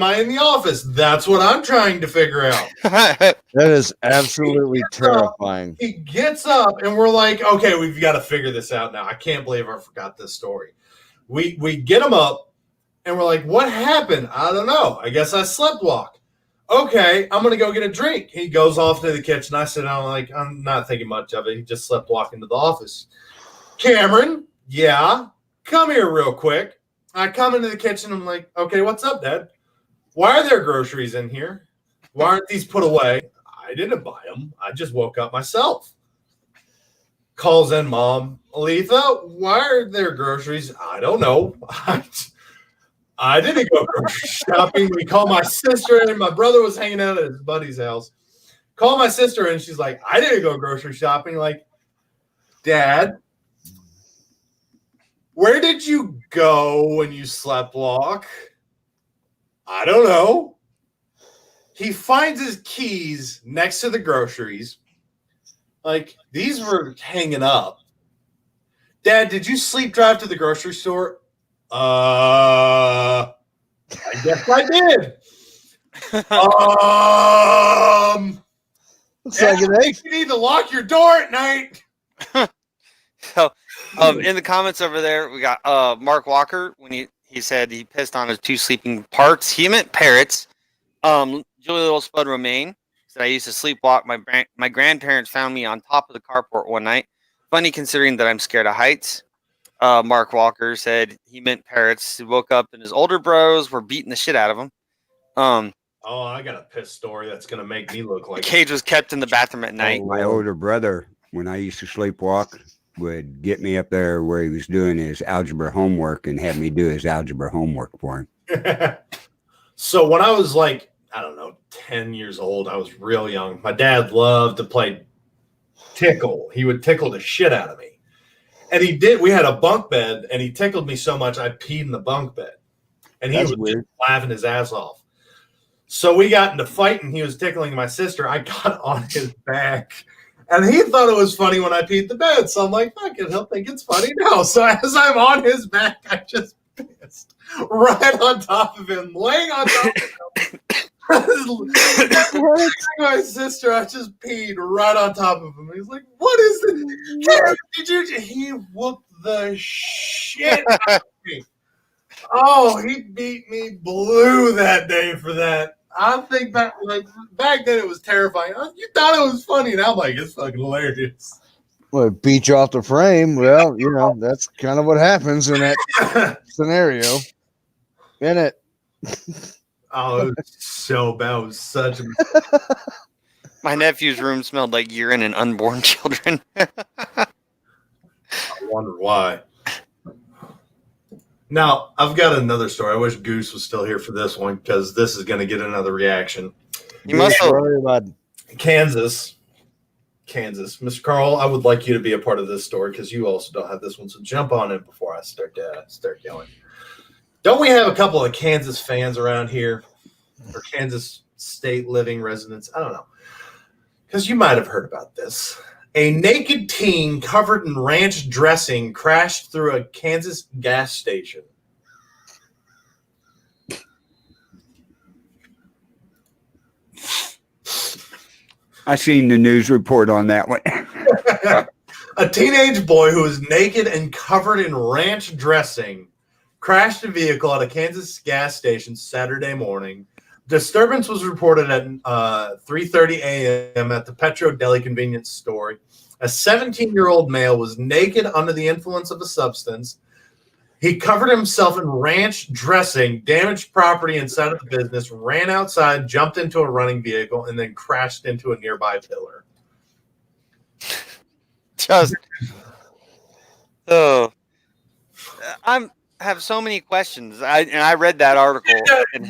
I in the office? That's what I'm trying to figure out. That is absolutely terrifying. He gets up and we're like, okay, we've got to figure this out now. I can't believe I forgot this story. We get him up and we're like, what happened? I don't know. I guess I slept walk. Okay, I'm going to go get a drink. He goes off to the kitchen. I sit down like, I'm not thinking much of it. He just slept walk into the office. Cameron, yeah, come here real quick. I come into the kitchen. I'm like, okay, what's up, Dad? Why are there groceries in here? Why aren't these put away? I didn't buy them. I just woke up myself. Calls in Mom. Aletha, why are there groceries? I don't know. I didn't go grocery shopping. We called my sister and my brother was hanging out at his buddy's house. Call my sister and she's like, I didn't go grocery shopping. Like, Dad, where did you go when you slept walk? I don't know. He finds his keys next to the groceries. Like, these were hanging up. Dad, did you sleep drive to the grocery store? I guess I did. Looks like an egg. You need to lock your door at night. So, in the comments over there, we got Mark Walker when he said he pissed on his 2 sleeping parts. He meant parrots. Julie Little Spud Romaine said I used to sleepwalk. My grandparents found me on top of the carport one night. Funny considering that I'm scared of heights. Mark Walker said he meant parrots. He woke up and his older bros were beating the shit out of him. Oh, I got a piss story that's gonna make me look The like cage was kept in the bathroom at night. My older brother, when I used to sleepwalk, would get me up there where he was doing his algebra homework and have me do his algebra homework for him. So when I was like, I don't know, 10 years old, I was real young. My dad loved to play tickle. He would tickle the shit out of me. And he did. We had a bunk bed, and he tickled me so much I peed in the bunk bed. And he was just laughing his ass off. So we got into fighting. He was tickling my sister. I got on his back. And he thought it was funny when I peed the bed. So I'm like, fuck it, he'll think it's funny now. So as I'm on his back, I just pissed right on top of him, laying on top of him. My sister, I just peed right on top of him. He's like, what is this? Did you? He whooped the shit out of me. Oh, he beat me blue that day for that. I think back then it was terrifying. You thought it was funny, and I'm like, it's fucking hilarious. Well, it beat you off the frame. Well, you know, that's kind of what happens in that scenario. Isn't it? Oh, it was so bad. It was such a... My nephew's room smelled like urine and unborn children. I wonder why. Now, I've got another story. I wish Goose was still here for this one because this is going to get another reaction. You must have. Kansas. Mr. Carl, I would like you to be a part of this story because you also don't have this one. So jump on in before I start yelling. Don't we have a couple of Kansas fans around here? Or Kansas state living residents? I don't know. Because you might have heard about this. A naked teen covered in ranch dressing crashed through a Kansas gas station. I seen the news report on that one. A teenage boy who was naked and covered in ranch dressing crashed a vehicle at a Kansas gas station Saturday morning. Disturbance was reported at 3:30 a.m. at the Petro Deli convenience store. A 17-year-old male was naked under the influence of a substance. He covered himself in ranch dressing, damaged property inside of the business, ran outside, jumped into a running vehicle, and then crashed into a nearby pillar. I have so many questions. I read that article.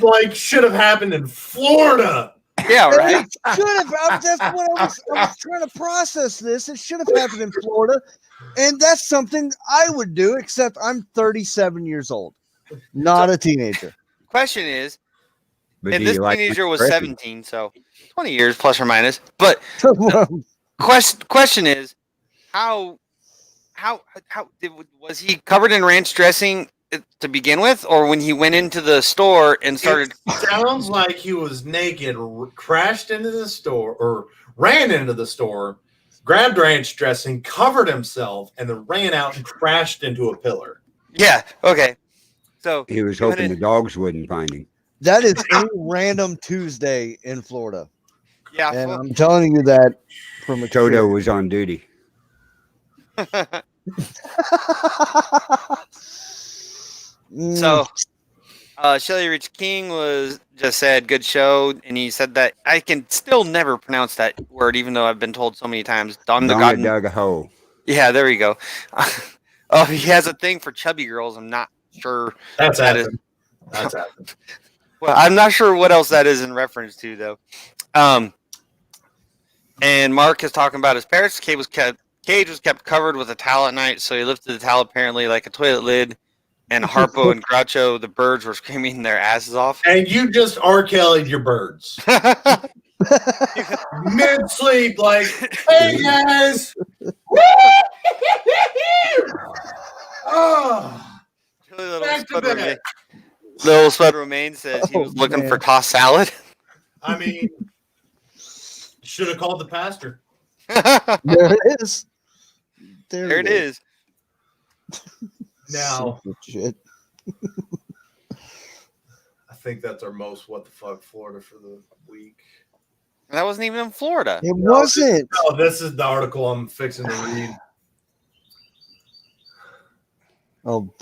Like should have happened in Florida. Yeah, right. Should have. That's what I was trying to process this. It should have happened in Florida, and that's something I would do. Except I'm 37 years old, not a teenager. Question is, But and do this you like teenager was dressing? 17, so 20 years plus or minus. But question is, how was he covered in ranch dressing to begin with, or when he went into the store and started? It sounds like he was naked, crashed into the store, or ran into the store, grabbed ranch dressing, covered himself, and then ran out and crashed into a pillar. Yeah. Okay. So He was hoping the dogs wouldn't find him. That is a random Tuesday in Florida. Yeah. And I'm telling you that from a Toto was on duty. So, Shelly Rich King just said good show, and he said that I can still never pronounce that word, even though I've been told so many times. Donna dug a hole. Yeah, there we go. Oh, he has a thing for chubby girls. I'm not sure. That's that Athen. That's Athen. Well, I'm not sure what else that is in reference to, though. And Mark is talking about his parents. Cage was kept covered with a towel at night, so he lifted the towel apparently like a toilet lid. And Harpo and Groucho, the birds, were screaming their asses off. And you just R. Kelly'd your birds. Mid-sleep, like, hey, guys. Oh, Little Spud Romaine says he was looking for tossed salad. I mean, should have called the pastor. There it is. There it is. Now, Stupid shit. I think that's our most what the fuck Florida for the week. That wasn't even in Florida. It wasn't. No, this is the article I'm fixing to read. Oh,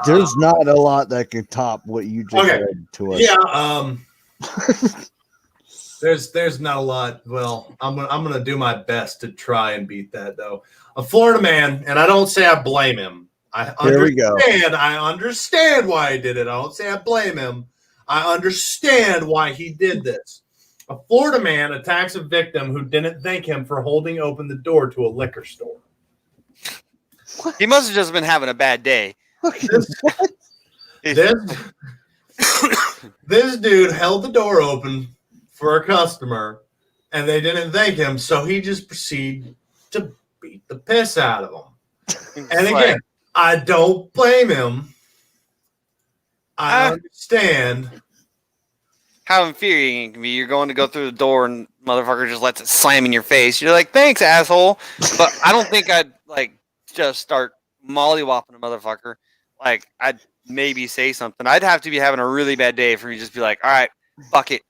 there's not a lot that can top what you just Okay. read to us. Yeah, there's not a lot. Well, I'm gonna do my best to try and beat that though. A Florida man, and I don't say I blame him. Here we go. I understand why he did it. I don't say I blame him. I understand why he did this. A Florida man attacks a victim who didn't thank him for holding open the door to a liquor store. He must have just been having a bad day. This dude held the door open for a customer, and they didn't thank him, so he just proceeded to beat the piss out of them. And again, I don't blame him. I understand. How infuriating it can be. You're going to go through the door and motherfucker just lets it slam in your face. You're like, thanks, asshole. But I don't think I'd like just start mollywopping a motherfucker. Like, I'd maybe say something. I'd have to be having a really bad day for me to just be like, all right, fuck it.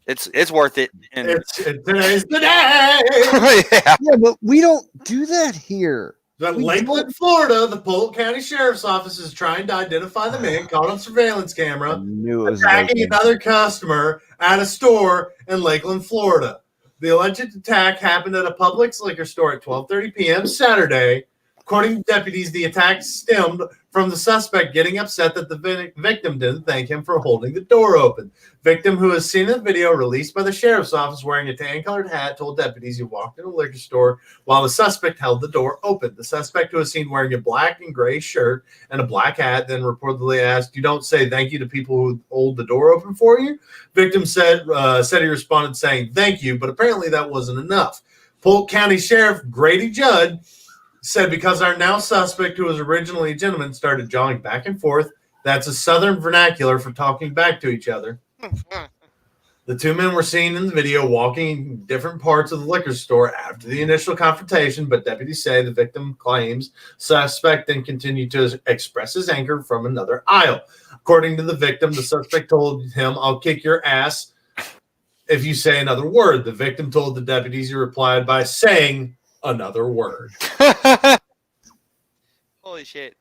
It's worth it. And Today's the day. Yeah, but we don't do that here. But Lakeland, Florida, the Polk County Sheriff's Office is trying to identify the man caught on surveillance camera attacking another customer at a store in Lakeland, Florida. The alleged attack happened at a Publix liquor store at 12:30 p.m. Saturday. According to deputies, the attack stemmed from the suspect getting upset that the victim didn't thank him for holding the door open. Victim, who has seen a video released by the sheriff's office wearing a tan-colored hat, told deputies he walked in a liquor store while the suspect held the door open. The suspect, who was seen wearing a black and gray shirt and a black hat, then reportedly asked, "You don't say thank you to people who hold the door open for you?" Victim said he responded saying thank you, but apparently that wasn't enough. Polk County Sheriff Grady Judd said because our now suspect, who was originally a gentleman, started jawing back and forth. That's a southern vernacular for talking back to each other. The two men were seen in the video walking in different parts of the liquor store after the initial confrontation, but deputies say the victim claims suspect then continued to express his anger from another aisle. According to the victim, the suspect told him, "I'll kick your ass if you say another word." The victim told the deputies he replied by saying another word. Holy shit.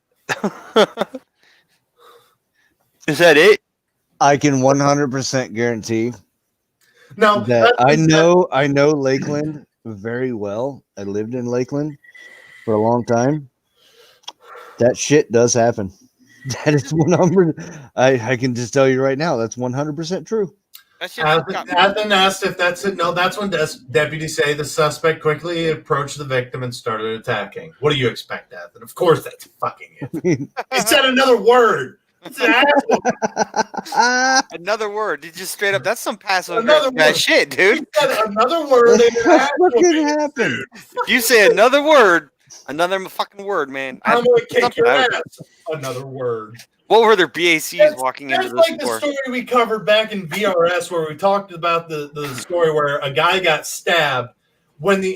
Is that it? I can 100% guarantee No, that I know Lakeland very well. I lived in Lakeland for a long time. That shit does happen. That is 100. I can just tell you right now, that's 100% true. Athen asked if that's it. No, that's when deputies say the suspect quickly approached the victim and started attacking. What do you expect, Athen? Of course that's fucking it. He said another word. Another word. Did you straight up? That's some passive Another aggressive word. shit, dude. He said another word. What fucking happened? If you say another word, another fucking word, man. I'm going to kick your ass. Another word. What were their BACs walking into That's this like store? the story we covered back in VRS where we talked about the story where a guy got stabbed when the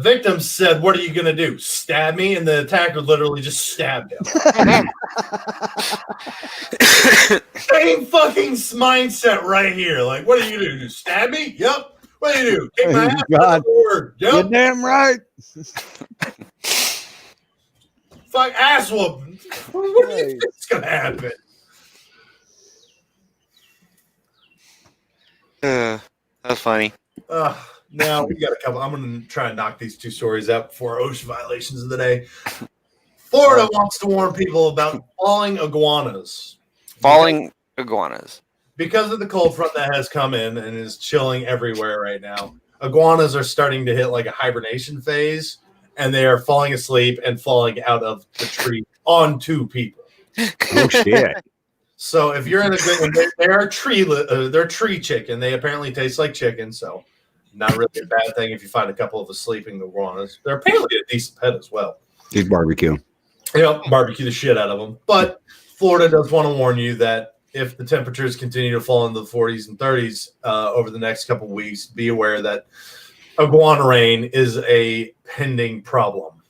victim said, "What are you going to do? Stab me?" And the attacker literally just stabbed him. Same fucking mindset right here. Like, what are you going to do? Stab me? Yep. What do you do? Kick my ass? God. Word. Yep. You're damn right. Fuck ass whooping. What do you think's going to happen? That's funny. Now we got a couple. I'm going to try and knock these two stories out before OSHA violations of the day. Florida wants to warn people about falling iguanas. Falling iguanas. Because of the cold front that has come in and is chilling everywhere right now, iguanas are starting to hit like a hibernation phase, and they are falling asleep and falling out of the tree onto people. Oh shit! So if you're in a good, they're tree chicken. They apparently taste like chicken, so not really a bad thing if you find a couple of sleeping iguanas. They're apparently a decent pet as well. Just barbecue. Barbecue the shit out of them. But Florida does want to warn you that if the temperatures continue to fall into the 40s and 30s over the next couple of weeks, be aware that iguanarain is a pending problem.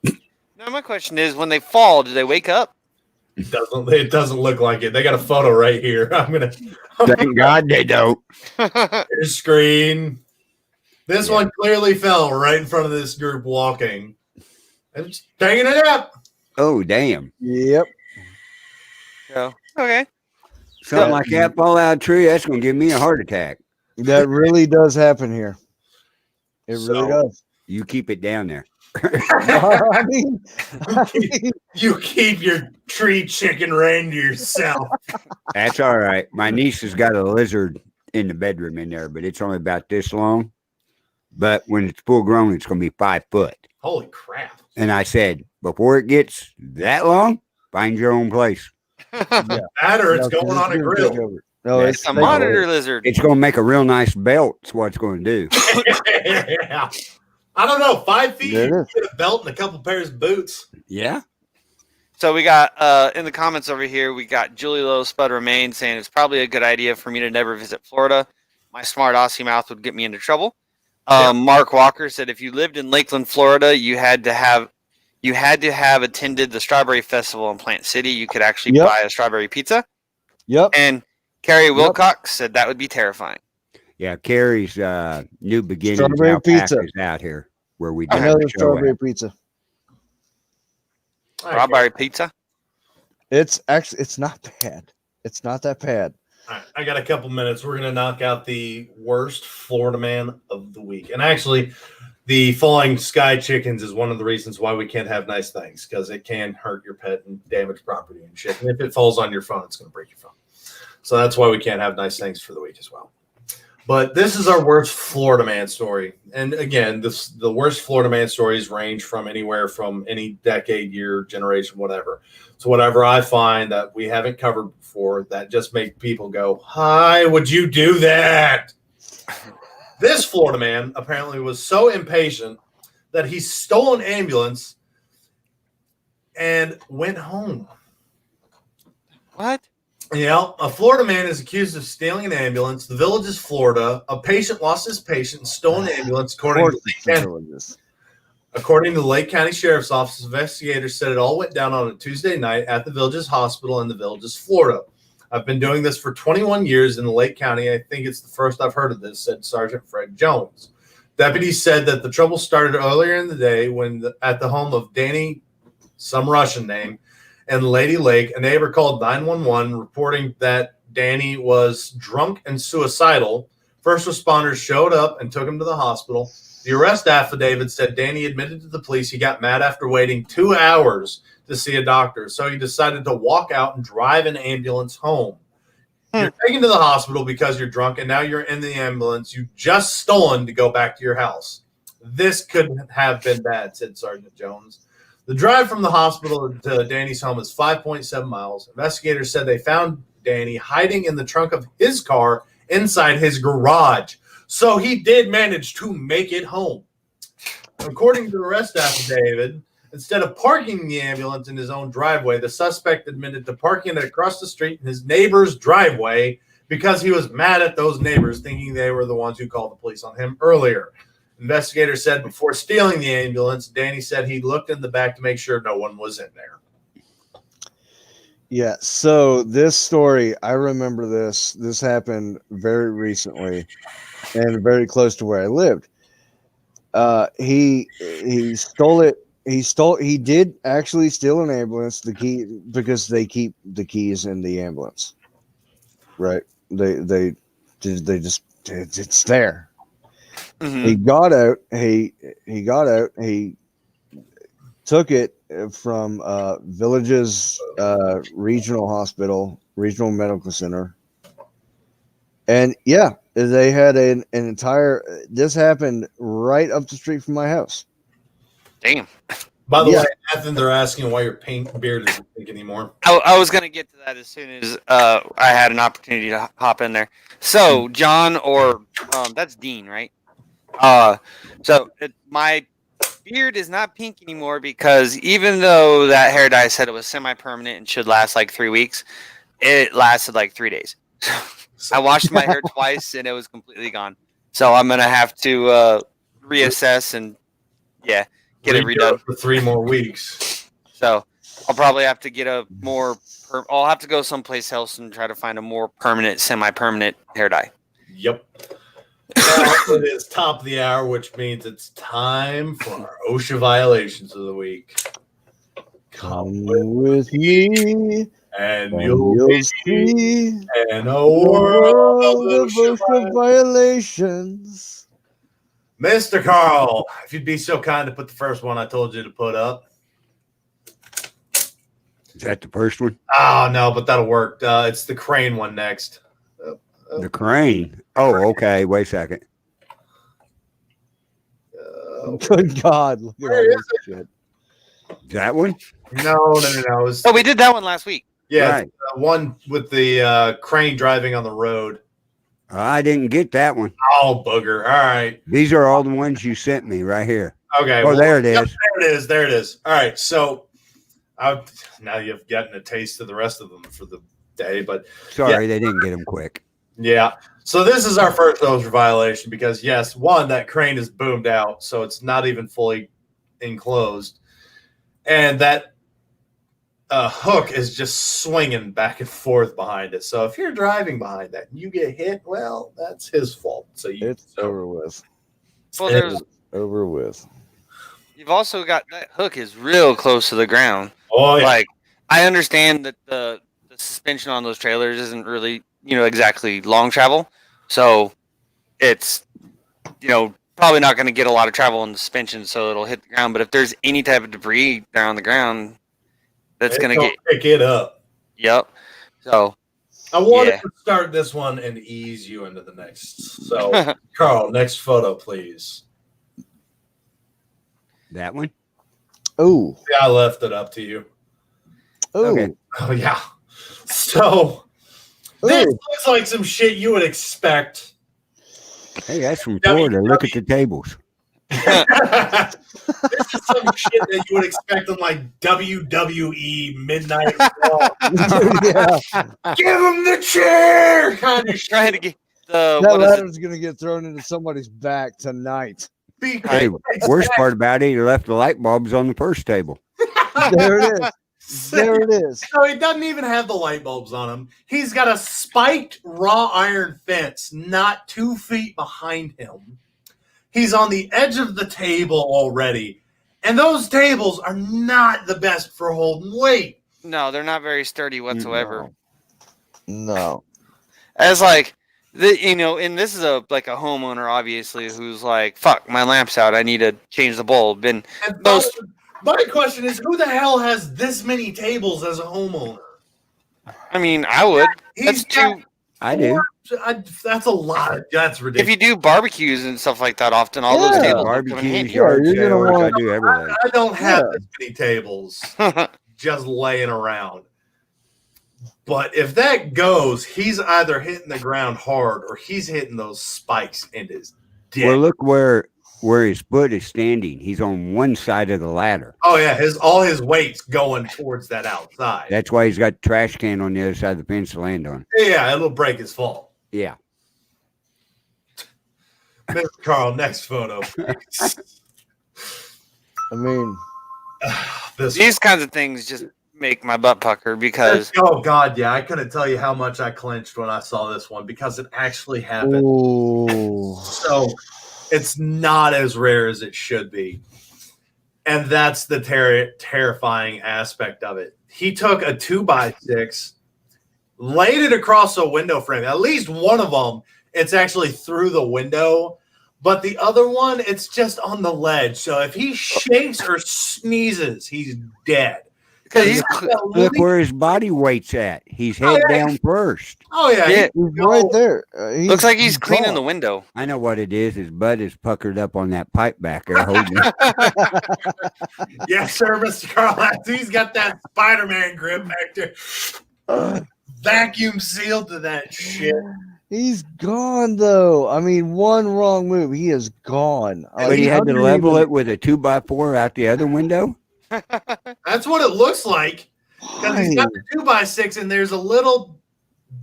Now my question is, when they fall, do they wake up? It doesn't look like it. They got a photo right here. Thank God they don't. Your screen. This one clearly fell right in front of this group walking. It's taking it up. Oh, damn. Yep. So, okay. Something like that fall out of a tree, that's going to give me a heart attack. That really does happen here. It really does. You keep it down there. I mean, You keep your tree chicken rein to yourself. That's all right. My niece has got a lizard in the bedroom in there, but it's only about this long. But when it's full grown, it's going to be 5 foot. Holy crap. And I said, before it gets that long, find your own place. That or it's going on a grill. No, It's a monitor lizard. It's going to make a real nice belt. That's what it's going to do. Yeah. I don't know. 5 feet, There it you is. get a belt and a couple pairs of boots. Yeah. So we got in the comments over here, we got Julie Lowe Spud Remain saying it's probably a good idea for me to never visit Florida. My smart Aussie mouth would get me into trouble. Mark Walker said if you lived in Lakeland, Florida, you had to have attended the Strawberry Festival in Plant City. You could actually buy a strawberry pizza. Yep. And Carrie Wilcox said that would be terrifying. Yeah, Carrie's New Beginnings Strawberry pizza is out here where we do Another the show strawberry at. pizza. Strawberry pizza. It's not bad. It's not that bad. All right, I got a couple minutes. We're going to knock out the worst Florida man of the week. And actually, the falling sky chickens is one of the reasons why we can't have nice things, because it can hurt your pet and damage property and shit. And if it falls on your phone, it's going to break your phone. So that's why we can't have nice things for the week as well. But this is our worst Florida man story. And again, the worst Florida man stories range from anywhere from any decade, year, generation, whatever. So whatever I find that we haven't covered before that just make people go, "Hi, would you do that?" This Florida man apparently was so impatient that he stole an ambulance and went home. What? Yeah, a Florida man is accused of stealing an ambulance. The village is Florida. A patient lost his patient and stole an ambulance, according to the Lake County Sheriff's Office. Investigators said it all went down on a Tuesday night at the village's hospital in the village's Florida. I've been doing this for 21 years in the Lake County. I think it's the first I've heard of this, said Sergeant Fred Jones. Deputies said that the trouble started earlier in the day when at the home of Danny, some Russian name, and Lady Lake, a neighbor called 911 reporting that Danny was drunk and suicidal. First responders showed up and took him to the hospital. The arrest affidavit said Danny admitted to the police he got mad after waiting 2 hours to see a doctor, so he decided to walk out and drive an ambulance home. You're taken to the hospital because you're drunk, and now you're in the ambulance you just stolen to go back to your house. This couldn't have been bad, said Sergeant Jones. The drive from the hospital to Danny's home is 5.7 miles. Investigators said they found Danny hiding in the trunk of his car inside his garage. So he did manage to make it home. According to the arrest affidavit, instead of parking the ambulance in his own driveway, the suspect admitted to parking it across the street in his neighbor's driveway because he was mad at those neighbors, thinking they were the ones who called the police on him earlier. Investigators said before stealing the ambulance, Danny said he looked in the back to make sure no one was in there. Yeah, so this story, I remember this. This happened very recently and very close to where I lived. He stole it. He did actually steal an ambulance, the key, because they keep the keys in the ambulance. Right. They just, it's there. Mm-hmm. He got out. He took it from Village's regional hospital, regional medical center, and yeah, they had an entire. This happened right up the street from my house. Damn. By the way, Athen, they're asking why your beard isn't pink anymore. I was going to get to that as soon as I had an opportunity to hop in there. So, John, or that's Dean, right? My beard is not pink anymore because even though that hair dye said it was semi-permanent and should last like 3 weeks, it lasted like 3 days. I washed my hair twice and it was completely gone. So I'm going to have to reassess and get it Redo redone. for 3 more weeks. So I'll probably have to get a more. I'll have to go someplace else and try to find a more permanent, semi-permanent hair dye. Yep. Now it is top of the hour, which means it's time for our OSHA violations of the week. Come with me, And and you'll you'll see see in a the world world of of OSHA OSHA violations. Mr. Carl, if you'd be so kind to put the first one I told you to put up. Is that the first one? Oh, no, but that'll work. It's the crane one next. The crane. Oh, okay. Wait a second. Good God. Look at Where all is this shit. That one? No. It was, Oh, we did that one last week. yeah, Right. one with the crane driving on the road. I didn't get that one. Oh, booger. All right. These are all the ones you sent me right here. Okay. Oh, there it yep, is. there it is. All right. So now you've gotten a taste of the rest of them for the day, but Sorry, they didn't get them quick. yeah. So this is our first OSHA violation because, yes, one, that crane is boomed out, so it's not even fully enclosed. And that hook is just swinging back and forth behind it. So if you're driving behind that and you get hit, well, that's his fault. So It's over with. Well, there's. Over with. You've also got that hook is real close to the ground. Oh, yeah. Like, I understand that the suspension on those trailers isn't really, exactly long travel. So it's, probably not going to get a lot of travel in the suspension, so it'll hit the ground. But if there's any type of debris there on the ground, that's going to pick it up. Yep. So I wanted to start this one and ease you into the next. So, Carl, next photo, please. That one? Oh. Yeah, I left it up to you. Oh. Okay. Oh, yeah. So, this looks like some shit you would expect. Hey, that's from Florida. Look at the tables. This is some shit that you would expect on like WWE Midnight Raw. Yeah. Give him the chair! Kind of trying to get the That ladder's going to get thrown into somebody's back tonight. Hey, worst part about it, he left the light bulbs on the first table. There it is. There it is. So he doesn't even have the light bulbs on him. He's got a spiked raw iron fence not 2 feet behind him. He's on the edge of the table already. And those tables are not the best for holding weight. No, they're not very sturdy whatsoever. No. As like, and this is a homeowner, obviously, who's like, fuck, my lamp's out. I need to change the bulb. And most. My question is, who the hell has this many tables as a homeowner? I mean, I would. That's two. I do. That's a lot. That's ridiculous. If you do barbecues and stuff like that, often all those tables. Barbecues, yard you're gonna sales, want- I do everything. I don't have this many tables just laying around. But if that goes, he's either hitting the ground hard or he's hitting those spikes in his dick. Well, look where his foot is standing. He's on one side of the ladder. Oh yeah, all his weight's going towards that outside. That's why he's got the trash can on the other side of the fence to land on. Yeah, it'll break his fall. Yeah. Mr. Carl, next photo. I mean, These kinds of things just make my butt pucker because oh god, yeah, I couldn't tell you how much I clenched when I saw this one because it actually happened. ooh. So it's not as rare as it should be. And that's the terrifying aspect of it. He took a 2x6, laid it across a window frame. At least one of them, it's actually through the window. But the other one, it's just on the ledge. So if he shakes or sneezes, he's dead. Look where his body weight's at. He's head down first. Oh, yeah. Yeah. He's right there. looks like he's cleaning gone. the window. I know what it is. His butt is puckered up on that pipe back there holding it. Yes, sir, Mr. Carl. He's got that Spider-Man grip back there. Vacuum sealed to that shit. He's gone, though. I mean, one wrong move. He is gone. But he had to level it with a 2x4 out the other window. That's what it looks like. Because he's got the 2x6 and there's a little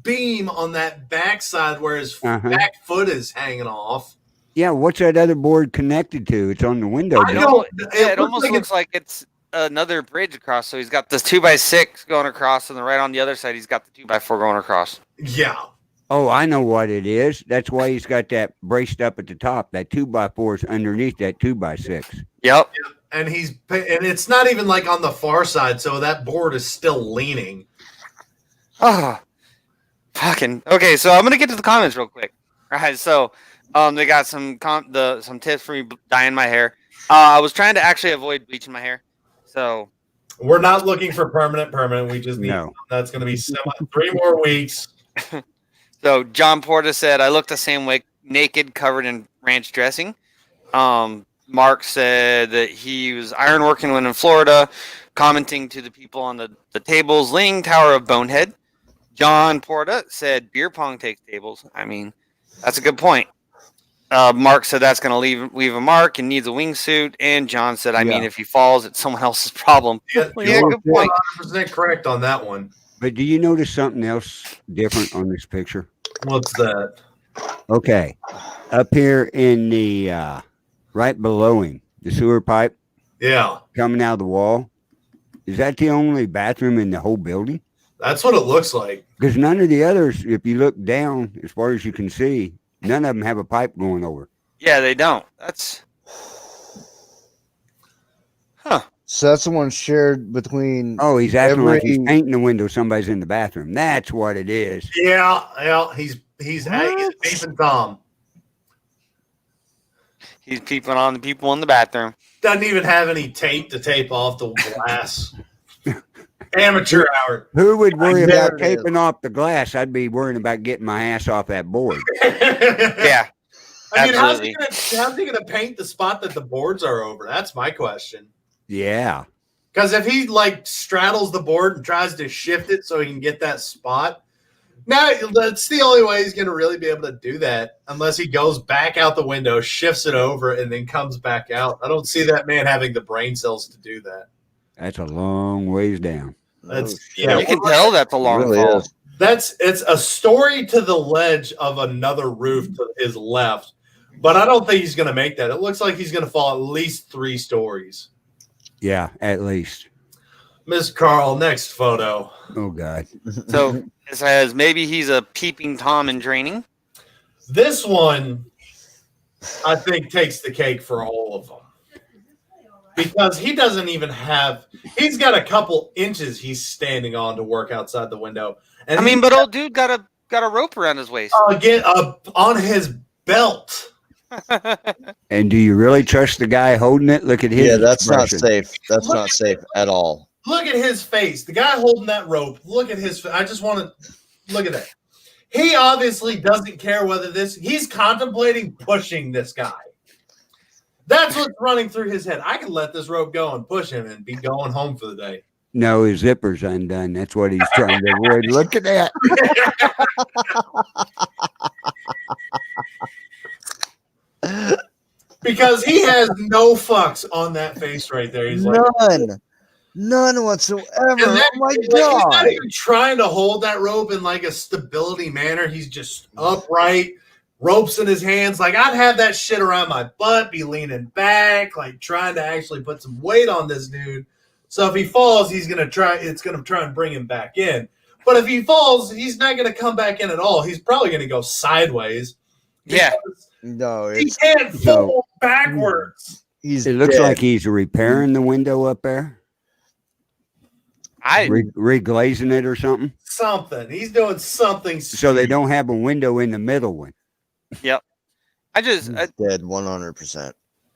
beam on that backside where his back foot is hanging off. Yeah, what's that other board connected to? It's on the window. I don't- don't. It almost looks like it's another bridge across. So he's got this 2x6 going across, and then right on the other side, he's got the 2x4 going across. Yeah. Oh, I know what it is. That's why he's got that braced up at the top. That 2x4 is underneath that 2x6. Yep. And it's not even like on the far side, so that board is still leaning. Oh, fucking okay. So I'm gonna get to the comments real quick. All right. So they got some tips for me dyeing my hair. I was trying to actually avoid bleaching my hair. So We're not looking for permanent. We just need No. that's going to be 3 more weeks. So John Porta said, I look the same way, naked, covered in ranch dressing. Mark said that he was ironworking when in Florida, commenting to the people on the tables, Leaning Tower of Bonehead. John Porta said beer pong takes tables. I mean, that's a good point. Mark said that's going to leave a mark and needs a wingsuit. And John said, I mean, if he falls, it's someone else's problem. Yeah, Yeah, you're good point. 100% correct on that one. But do you notice something else different on this picture? What's that? Okay. Up here in the right below him, the sewer pipe Yeah, coming out of the wall. Is that the only bathroom in the whole building? that's what it looks like. Because none of the others, if you look down, as far as you can see, none of them have a pipe going over. Yeah, they don't. That's. Huh. So that's the one shared between. Oh, he's acting like he's Every- painting the window. Somebody's in the bathroom. That's what it is. Yeah, he's peeping Tom. He's peeping on the people in the bathroom. Doesn't even have any tape to tape off the glass. Amateur hour. Who would worry There about it is. taping off the glass? I'd be worrying about getting my ass off that board. Yeah. I mean, how's Absolutely. he gonna paint the spot that the boards are over? That's my question. Yeah. Because if he like straddles the board and tries to shift it so he can get that spot, now that's the only way he's gonna really be able to do that, unless he goes back out the window, shifts it over, and then comes back out. I don't see that man having the brain cells to do that. That's a long ways down. That's You can tell that's a long really fall. is. It's a story to the ledge of another roof to his left, but I don't think he's gonna make that. It looks like he's gonna fall at least 3 stories. Yeah, at least. Miss Carl, next photo. Oh, God. So it says maybe he's a peeping Tom in training. This one, I think, takes the cake for all of them. Because he doesn't even have, he's got a couple inches he's standing on to work outside the window. And I mean, but old dude got a rope around his waist. again, on his belt. And do you really trust the guy holding it? Look at his Yeah, that's not expression. safe. That's not safe at all. Look at his face. The guy holding that rope. Look at his face. I just want to look at that. He obviously doesn't care whether he's contemplating pushing this guy. That's what's running through his head. I can let this rope go and push him and be going home for the day. No, his zipper's undone. That's what he's trying to avoid. Look at that. Because he has no fucks on that face right there. He's like, None whatsoever. and that- Oh my like, he's not god! even trying to hold that rope in like a stability manner. He's just upright, ropes in his hands. Like, I'd have that shit around my butt, be leaning back, like trying to actually put some weight on this dude. So if he falls, it's gonna try and bring him back in. But if he falls, he's not gonna come back in at all. He's probably gonna go sideways. Yeah. because No, he it's can't fall backwards. he's. It looks dead. like he's repairing the window up there, reglazing it or something. Something. He's doing something. So they don't have a window in the middle one. I just He's dead 100%.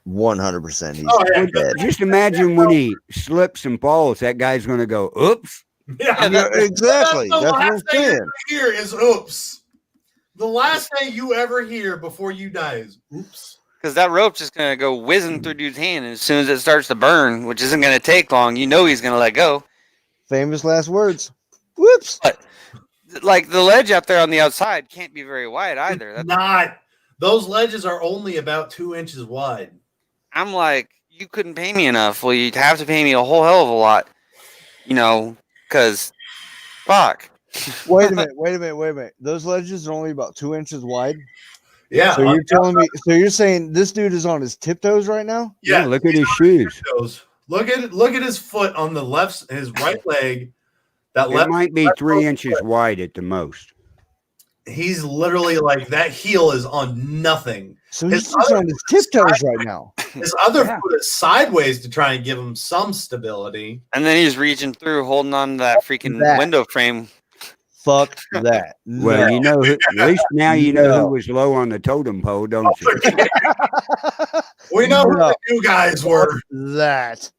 100%. He's Oh, yeah. dead. Just imagine when he slips and falls, that guy's going to go, oops. Yeah, Yeah, exactly. That's That's the what I'm last thing saying. you're gonna hear is oops. The last thing you ever hear before you die is oops. because that rope's just gonna go whizzing through dude's hand, and as soon as it starts to burn, which isn't gonna take long, you know he's gonna let go. Famous last words. Whoops. Like the ledge out there on the outside can't be very wide either. That's, Not. Those ledges are only about 2 inches wide. I'm like, you couldn't pay me enough. Well, you'd have to pay me a whole hell of a lot, because fuck. Wait a minute. Those ledges are only about 2 inches wide. Yeah. So you're telling me? So you're saying this dude is on his tiptoes right now? Yeah. Look at his shoes. Look at his foot on the left, his right leg. That It left. might be 3 inches wide at the most. He's literally like that heel is on nothing. So he's just on his tiptoes right now. His other Yeah. foot is sideways to try and give him some stability. And then he's reaching through, holding on to that freaking That. window frame. Fuck that. Well, No. you know, at least now you know No. who was low on the totem pole, don't you? We know who No. the new guys were. that.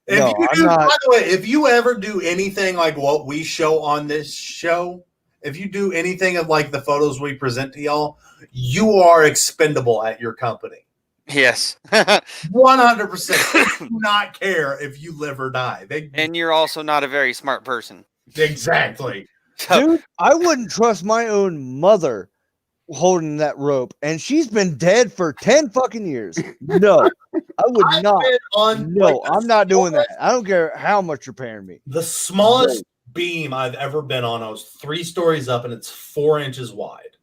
If No, you I'm do, not. by the way, if you ever do anything like what we show on this show, if you do anything of like the photos we present to y'all, you are expendable at your company. Yes. 100%. Do not care if you live or die. And you're also not a very smart person. Exactly. So, Dude, I wouldn't trust my own mother holding that rope, and she's been dead for 10 fucking years. No, I would I've not. been on, No, like, the I'm not doing that. smallest- I don't care how much you're paying me. The smallest beam I've ever been on, I was 3 stories up and it's 4 inches wide.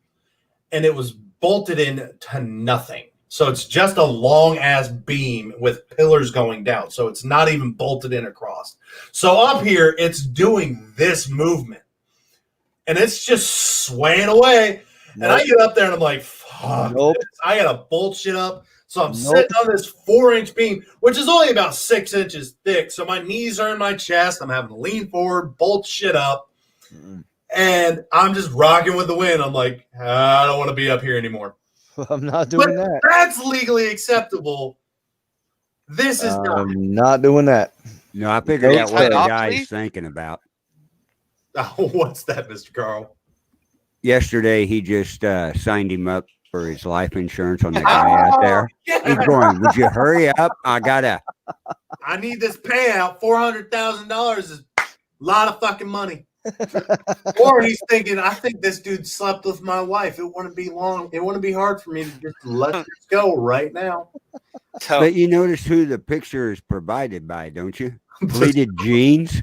And it was bolted in to nothing. So it's just a long ass beam with pillars going down. So it's not even bolted in across. So up here, it's doing this movement. And it's just swaying away. And I get up there and I'm like, fuck. Nope. This. I got to bolt shit up. So I'm Nope. sitting on this 4-inch beam, which is only about 6 inches thick. So my knees are in my chest. I'm having to lean forward, bolt shit up. And I'm just rocking with the wind. I'm like, I don't want to be up here anymore. I'm not doing that. That's legally acceptable. This is not. I'm not doing that. No, I figured Nope. out what the Off, guy's please? thinking about. Oh, what's that, Mr. Carl? Yesterday, he just signed him up for his life insurance on the guy out there. He's going, would you hurry up? I need this payout. $400,000 is a lot of fucking money. Or he's thinking, I think this dude slept with my wife. It wouldn't be long. It wouldn't be hard for me to just let this go right now. so But you notice who the picture is provided by, don't you? Pleated jeans.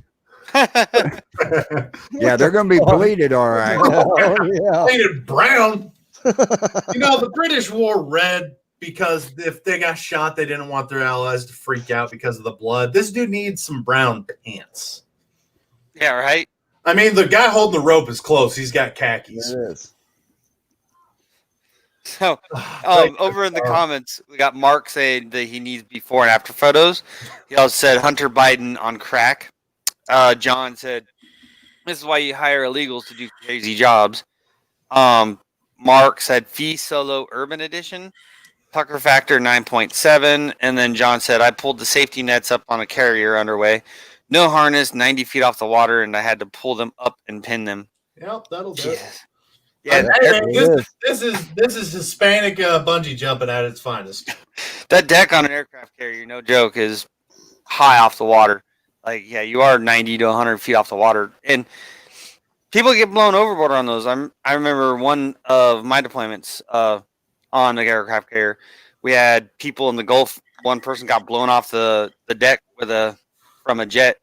Yeah, they're going to be pleated, all right. Oh, yeah. Painted brown. You know, the British wore red because if they got shot, they didn't want their allies to freak out because of the blood. This dude needs some brown pants. yeah, right. I mean, the guy holding the rope is close. He's got khakis. It is. So Thank over in the you. comments, we got Mark saying that he needs before and after photos. He also said Hunter Biden on crack. John said, this is why you hire illegals to do crazy jobs. Mark said Fee Solo Urban Edition. Pucker Factor 9.7. And then John said, I pulled the safety nets up on a carrier underway. No harness, 90 feet off the water, and I had to pull them up and pin them. Yep, that'll do it. Jesus. Yeah, Hey, man, it this is Hispanic bungee jumping at its finest. that deck on an aircraft carrier, no joke, is high off the water. Like, yeah, you are 90 to 100 feet off the water. And people get blown overboard on those. I remember one of my deployments on the aircraft carrier. We had people in the Gulf. One person got blown off the deck from a jet.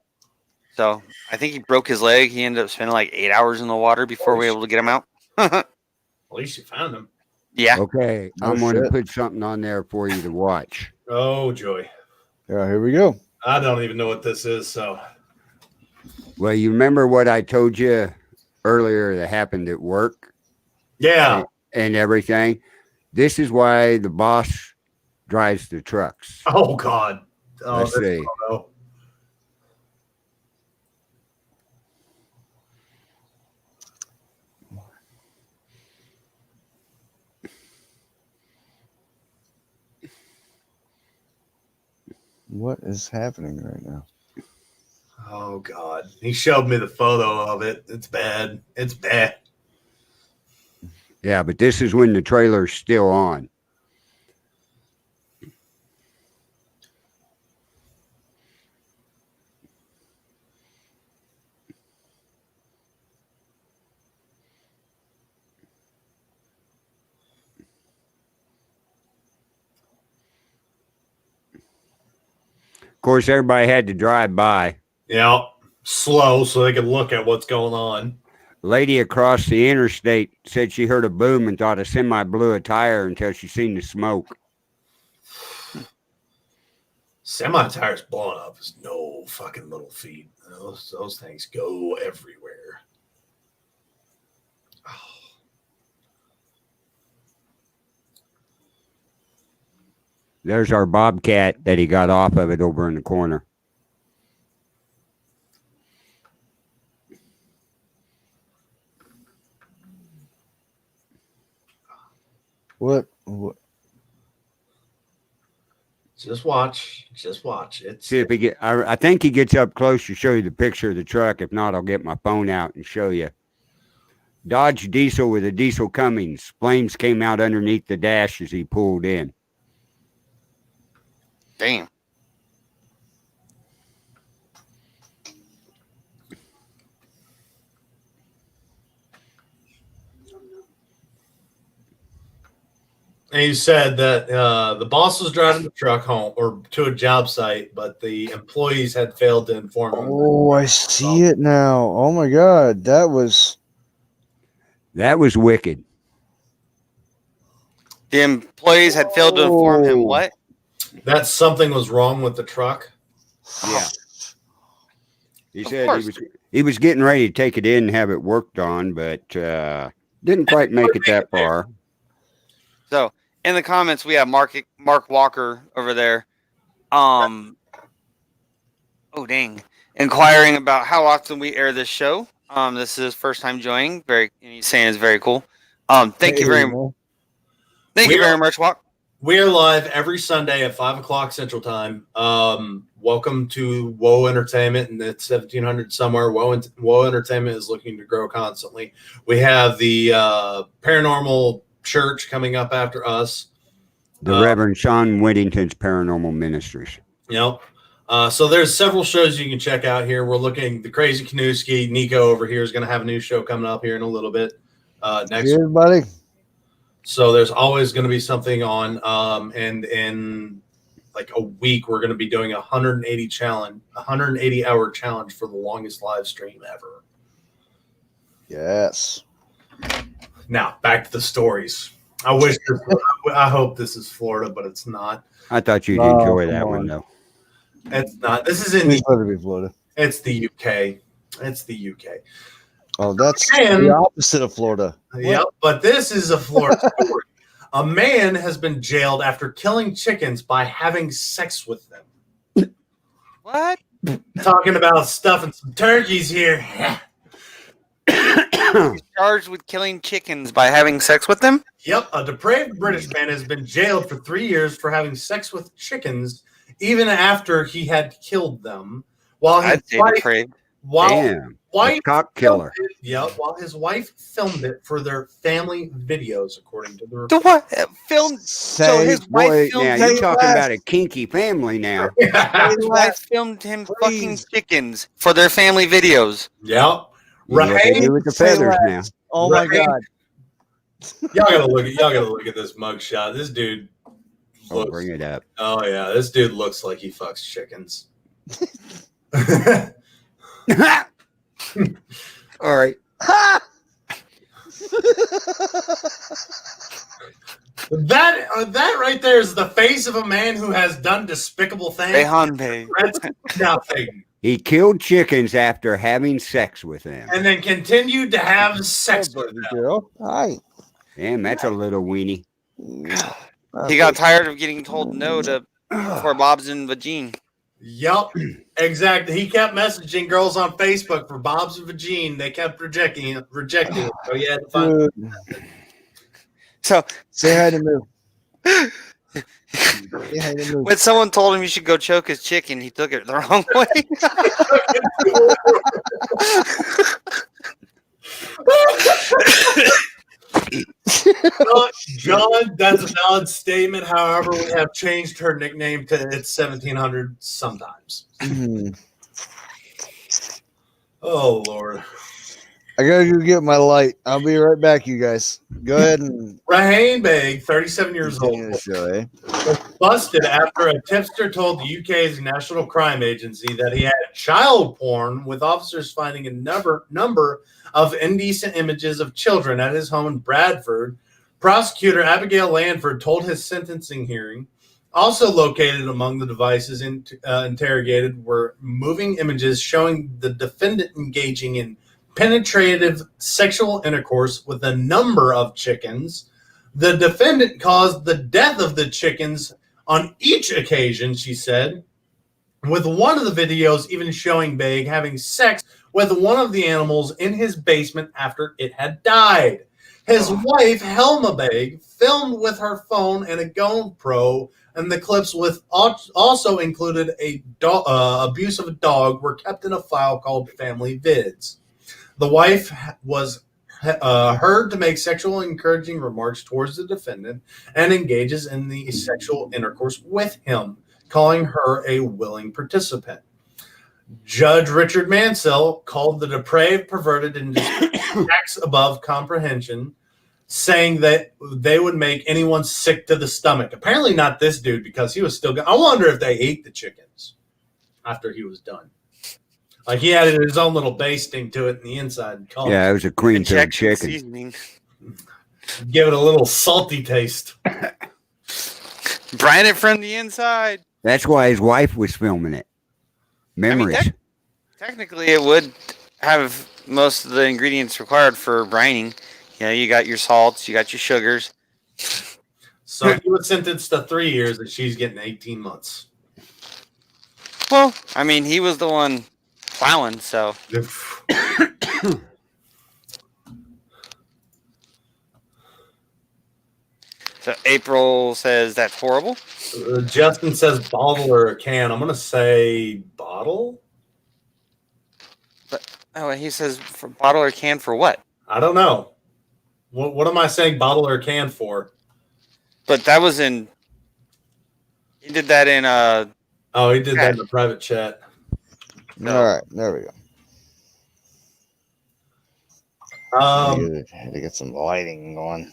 So I think he broke his leg. He ended up spending like 8 hours in the water before we were able to get him out. At least you found him. Yeah. Okay, No I'm going to shit. put something on there for you to watch. Oh, joy. Yeah, here we go. I don't even know what this is, so. Well, you remember what I told you earlier that happened at work Yeah. and everything? This is why the boss drives the trucks. Oh, God. Oh, Let's this see. photo. What is happening right now? Oh, God. He showed me the photo of it. It's bad. It's bad. Yeah, but this is when the trailer's still on. Of course, everybody had to drive by. Yeah. Slow so they can look at what's going on. Lady across the interstate said she heard a boom and thought a semi blew a tire until she seen the smoke. Semi tires blowing up is no fucking little feat. Those things go everywhere. Oh. There's our Bobcat that he got off of it over in the corner. What? Just watch. It's See if he get. I think he gets up close to show you the picture of the truck. If not, I'll get my phone out and show you. Dodge diesel with a diesel Cummins. Flames came out underneath the dash as he pulled in. Damn. And he said that the boss was driving the truck home or to a job site, but the employees had failed to inform him. Oh, I see it now. Oh my God, that was wicked. The employees had failed to inform him what? That something was wrong with the truck. Yeah. He Of said course. he was getting ready to take it in and have it worked on, but didn't quite make it that far. So in the comments we have Mark Walker over there. Oh dang. Inquiring about how often we air this show. This is his first time joining. And he's saying it's very cool. Thank you very much, Walk. We're live every Sunday at 5:00 Central Time. Welcome to Woe Entertainment, and it's 1700 somewhere. Woe Entertainment is looking to grow constantly. We have the Paranormal Church coming up after us. The Reverend Sean Whittington's Paranormal Ministries. Yep. So there's several shows you can check out here. We're looking. The Crazy Kanuski, Nico over here is going to have a new show coming up here in a little bit. Next good, buddy. So there's always going to be something on. And in like a week, we're going to be doing a 180 hour challenge for the longest live stream ever. Yes. Now back to the stories. I hope this is Florida, but it's not. I thought you'd enjoy that one though. It's not. This is in Florida. It's the UK. It's the UK. Oh, that's the opposite of Florida. Yep, but this is a Florida story. A man has been jailed after killing chickens by having sex with them. What? Talking about stuffing some turkeys here. He's charged with killing chickens by having sex with them? Yep, a depraved British man has been jailed for 3 years for having sex with chickens, even after he had killed them. While his I'd say wife, depraved. Cock killer. While his wife filmed it for their family videos, according to the The report. what? Filmed. So his wife filmed now him. you're talking about a kinky family now. His wife filmed him fucking chickens for their family videos. Yep. You know what they do with the feathers now. Oh my God. Y'all gotta look at this mugshot. This dude looks. Bring it up. Oh yeah, this dude looks like he fucks chickens. All right. That right there is the face of a man who has done despicable things. That's nothing. He killed chickens after having sex with them. And then continued to have sex with them. Girl. Hi. Damn, that's a little weenie. He got tired of getting told no to for Bob's and Vagine. Yup, exactly. He kept messaging girls on Facebook for Bob's and Vagine. They kept rejecting it. So he had to find. So Say hi to Moo. when someone told him you should go choke his chicken, he took it the wrong way. John, that's a valid statement. However, we have changed her nickname to It's 1700 sometimes. Oh, Lord. I gotta go get my light. I'll be right back, you guys. Go ahead and Raheem Beg, 37 years old, continue the show, eh? was busted after a tipster told the UK's National Crime Agency that he had child porn, with officers finding a number of indecent images of children at his home in Bradford. Prosecutor Abigail Lanford told his sentencing hearing. Also located among the devices interrogated were moving images showing the defendant engaging in penetrative sexual intercourse with a number of chickens. The defendant caused the death of the chickens on each occasion, she said, with one of the videos even showing Beg having sex with one of the animals in his basement after it had died. His wife, Helma Beg, filmed with her phone and a GoPro, and the clips with also included a abuse of a dog were kept in a file called Family Vids. The wife was heard to make sexual encouraging remarks towards the defendant and engages in the sexual intercourse with him, calling her a willing participant. Judge Richard Mansell called the depraved, perverted, and acts above comprehension, saying that they would make anyone sick to the stomach. Apparently not this dude, because he was still I wonder if they ate the chickens after he was done. Like he added his own little basting to it in the inside. Yeah, it was a queen fed chicken. Seasoning. Give it a little salty taste. Brine it from the inside. That's why his wife was filming it. Memories. I mean, technically, it would have most of the ingredients required for brining. You know, you got your salts, you got your sugars. So he was sentenced to 3 years, and she's getting 18 months. Well, I mean, he was the one plowing, so. So April says that's horrible. Justin says bottle or a can. I'm going to say bottle. But he says for bottle or can for what? I don't know. What am I saying bottle or can for? But that was in. He did that in. Oh, he did that in the private chat. No. All right, there we go. Had to get some lighting going.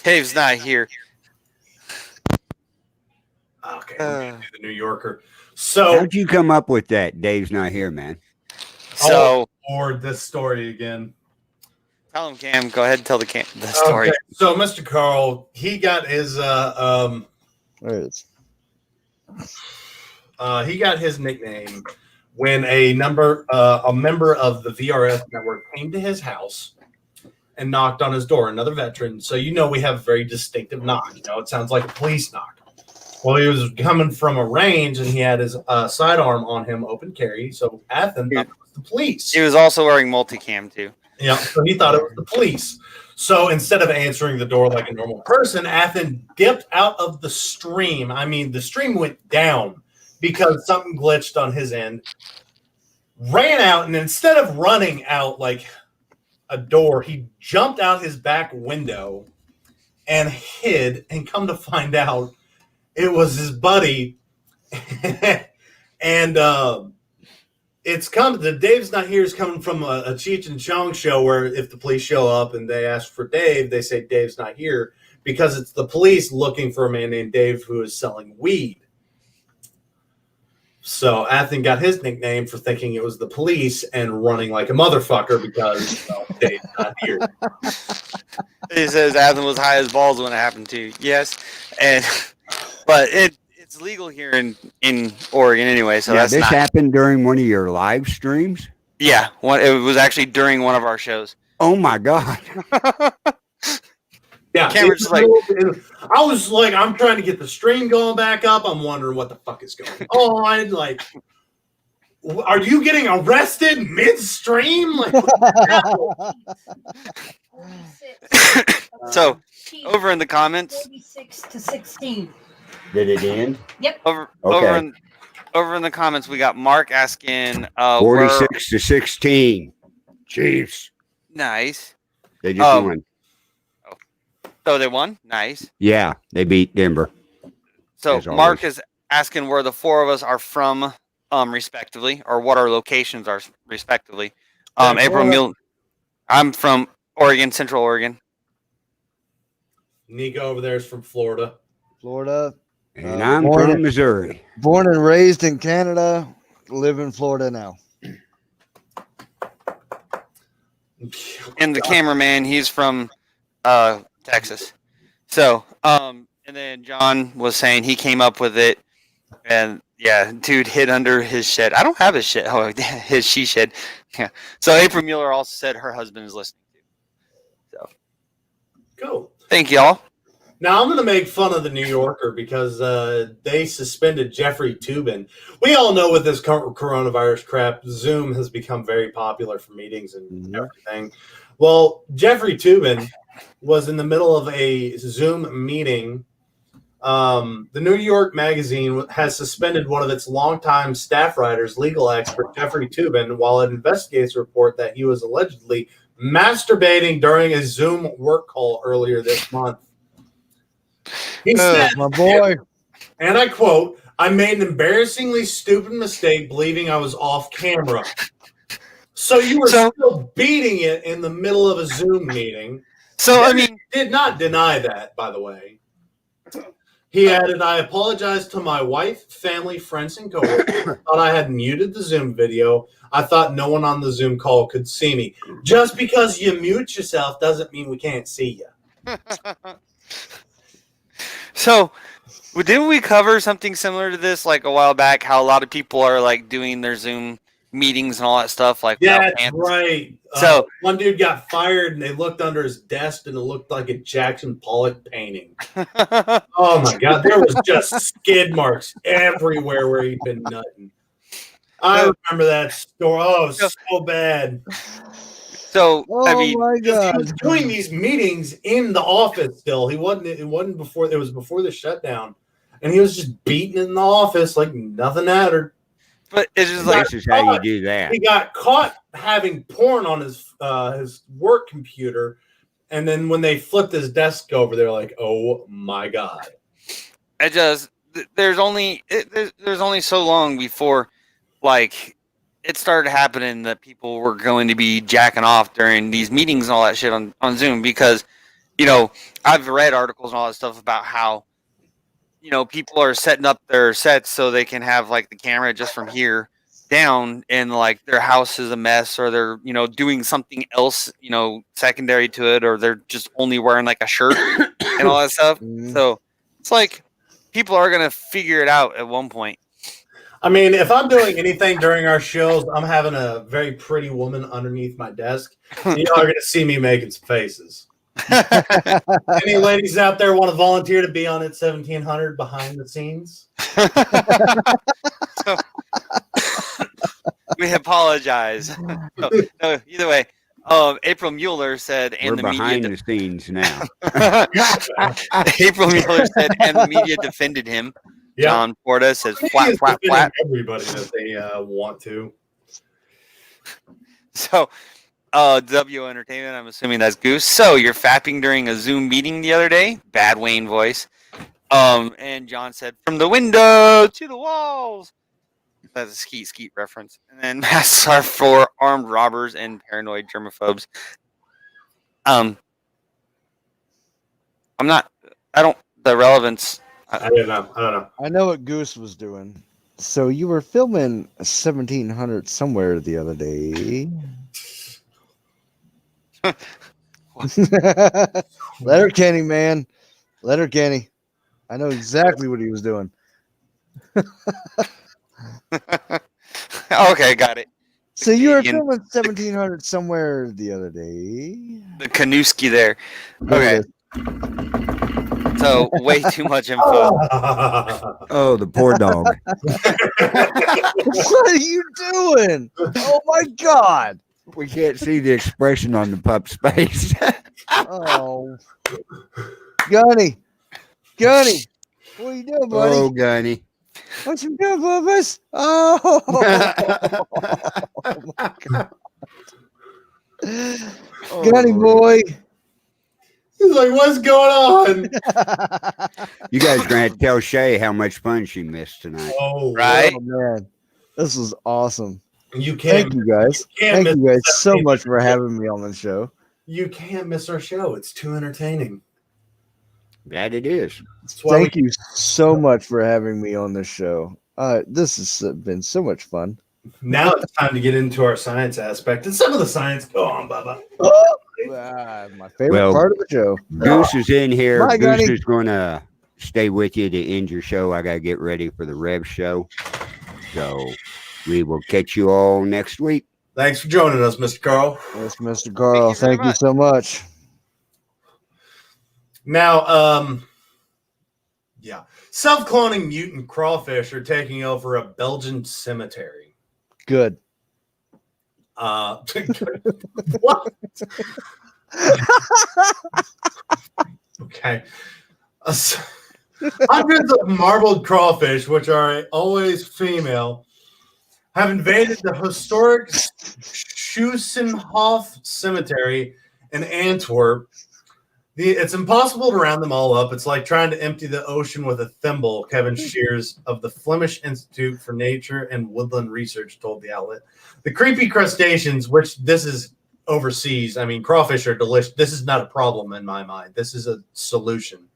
Dave's not here. Okay, let me do the New Yorker. So how'd you come up with that? Dave's not here, man. So or this story again. Tell him, Cam. Go ahead and tell the story. Okay. So Mr. Carl, he got his There it is. He got his nickname when a member of the VRF network came to his house and knocked on his door, another veteran. So we have a very distinctive knock. It sounds like a police knock. Well, he was coming from a range, and he had his sidearm on him, open carry. So Athen thought it was the police. He was also wearing multicam too. Yeah, so he thought it was the police. So instead of answering the door like a normal person, Athen dipped out of the stream. I mean, the stream went down because something glitched on his end. Ran out, and instead of running out like a door, he jumped out his back window and hid. And come to find out, it was his buddy. And the Dave's Not Here is coming from a Cheech and Chong show where if the police show up and they ask for Dave, they say Dave's not here because it's the police looking for a man named Dave who is selling weed. So Athen got his nickname for thinking it was the police and running like a motherfucker because Dave's not here. He says Athen was high as balls when it happened to you. Yes, but it's legal here in Oregon anyway. So this happened during one of your live streams. Yeah, it was actually during one of our shows. Oh my god! Yeah, Cameron's I was like, I'm trying to get the stream going back up. I'm wondering what the fuck is going on. Like, are you getting arrested midstream? Like, so over in the comments, 46 to 16. Did it end? Yep. Over in the comments, we got Mark asking 46 to 16. Chiefs. Nice. They just won. So they won? Nice. Yeah, they beat Denver. So Mark is asking where the four of us are from, respectively, or what our locations are, respectively. April I'm from Oregon, Central Oregon. Nico over there is from Florida. Florida. And I'm born from in- Missouri. Born and raised in Canada, live in Florida now. And the cameraman, he's from Texas. So, and then John was saying he came up with it, and yeah, dude hid under his shed. I don't have his shed. Oh, his she shed. Yeah. So April Mueller also said her husband is listening too. So, Cool. thank y'all. Now I'm going to make fun of the New Yorker because they suspended Jeffrey Toobin. We all know with this coronavirus crap, Zoom has become very popular for meetings and everything. Well, Jeffrey Toobin was in the middle of a Zoom meeting. The New York Magazine has suspended one of its longtime staff writers, legal expert Jeffrey Toobin, while it investigates a report that he was allegedly masturbating during a Zoom work call earlier this month. He said, My boy. and I quote, "I made an embarrassingly stupid mistake believing I was off camera." So you were still beating it in the middle of a Zoom meeting. So, I mean, did not deny that, by the way. He added, "I apologize to my wife, family, friends, and coworkers. Thought I had muted the Zoom video. I thought no one on the Zoom call could see me. Just because you mute yourself doesn't mean we can't see you." So, didn't we cover something similar to this like a while back? How a lot of people are like doing their Zoom meetings and all that stuff. Like, yeah, without that's pants. right. So one dude got fired, and they looked under his desk, and it looked like a Jackson Pollock painting. Oh my God, there was just skid marks everywhere where he'd been nutting. I remember that story. Oh, so bad. So, Oh I mean, my He God. was doing these meetings in the office still. It wasn't before. It was before the shutdown, and he was just beating in the office like nothing mattered. but it's just like, This is how you do that. He got caught having porn on his work computer, and then when they flipped his desk over, they're like, "Oh my God!" it just there's only so long before like it started happening that people were going to be jacking off during these meetings and all that shit on Zoom, because I've read articles and all that stuff about how people are setting up their sets so they can have like the camera just from here down, and like their house is a mess, or they're doing something else secondary to it, or they're just only wearing like a shirt and all that stuff. So it's like people are gonna figure it out at one point. I mean, if I'm doing anything during our shows, I'm having a very pretty woman underneath my desk. And y'all are going to see me making some faces. Any ladies out there want to volunteer to be on at 1700 behind the scenes? So, we apologize. No, either way, April Mueller said, and We're the media. behind the scenes now. April Mueller said, and the media defended him. Yeah. John Porta says, He flat, is flat, defending flat. everybody that they want to. So, W Entertainment, I'm assuming that's Goose. So, you're fapping during a Zoom meeting the other day? Bad Wayne voice. And John said, from the window to the walls. That's a skeet reference. And then masks are for armed robbers and paranoid germaphobes. The relevance. I don't know. I know what Goose was doing. So you were filming 1700 somewhere the other day. Letter Kenny, man. Letter Kenny. I know exactly what he was doing. Okay, got it. So you were Canadian- filming 1700 somewhere the other day. The Kanuski there. Look Okay. at So, way too much info. Oh, the poor dog. What are you doing? Oh my God. We can't see the expression on the pup's face. Oh. Gunny. Gunny. What are you doing, buddy? Oh, Gunny. What you doing, Bubba's? Oh. Oh my God. Gunny boy. He's like, what's going on? You guys are going to have to tell Chey how much fun she missed tonight. Oh, Right? Oh man. This was awesome. You can't. Thank you guys. can't Thank miss you guys the so 17 much for having me on the show. You can't miss our show. It's too entertaining. That it is. That's why Thank you so much for having me on this show. This has been so much fun. Now it's time to get into our science aspect. And some of the science, go on, Bubba. My favorite part of the show. Goose is in here. Bye, Goose Gunny. is going to stay with you to end your show. I got to get ready for the Rev show. So we will catch you all next week. Thanks for joining us, Mr. Carl. Yes, Mr. Carl. Thank you very Thank you much. so much. Now, yeah, self-cloning mutant crawfish are taking over a Belgian cemetery. Good. What? Okay. Hundreds of marbled crawfish, which are always female, have invaded the historic Schussenhof Cemetery in Antwerp. It's impossible to round them all up. It's like trying to empty the ocean with a thimble, Kevin Shears of the Flemish Institute for Nature and Woodland Research told the outlet. The creepy crustaceans, which this is overseas, I mean, crawfish are delicious. This is not a problem in my mind. This is a solution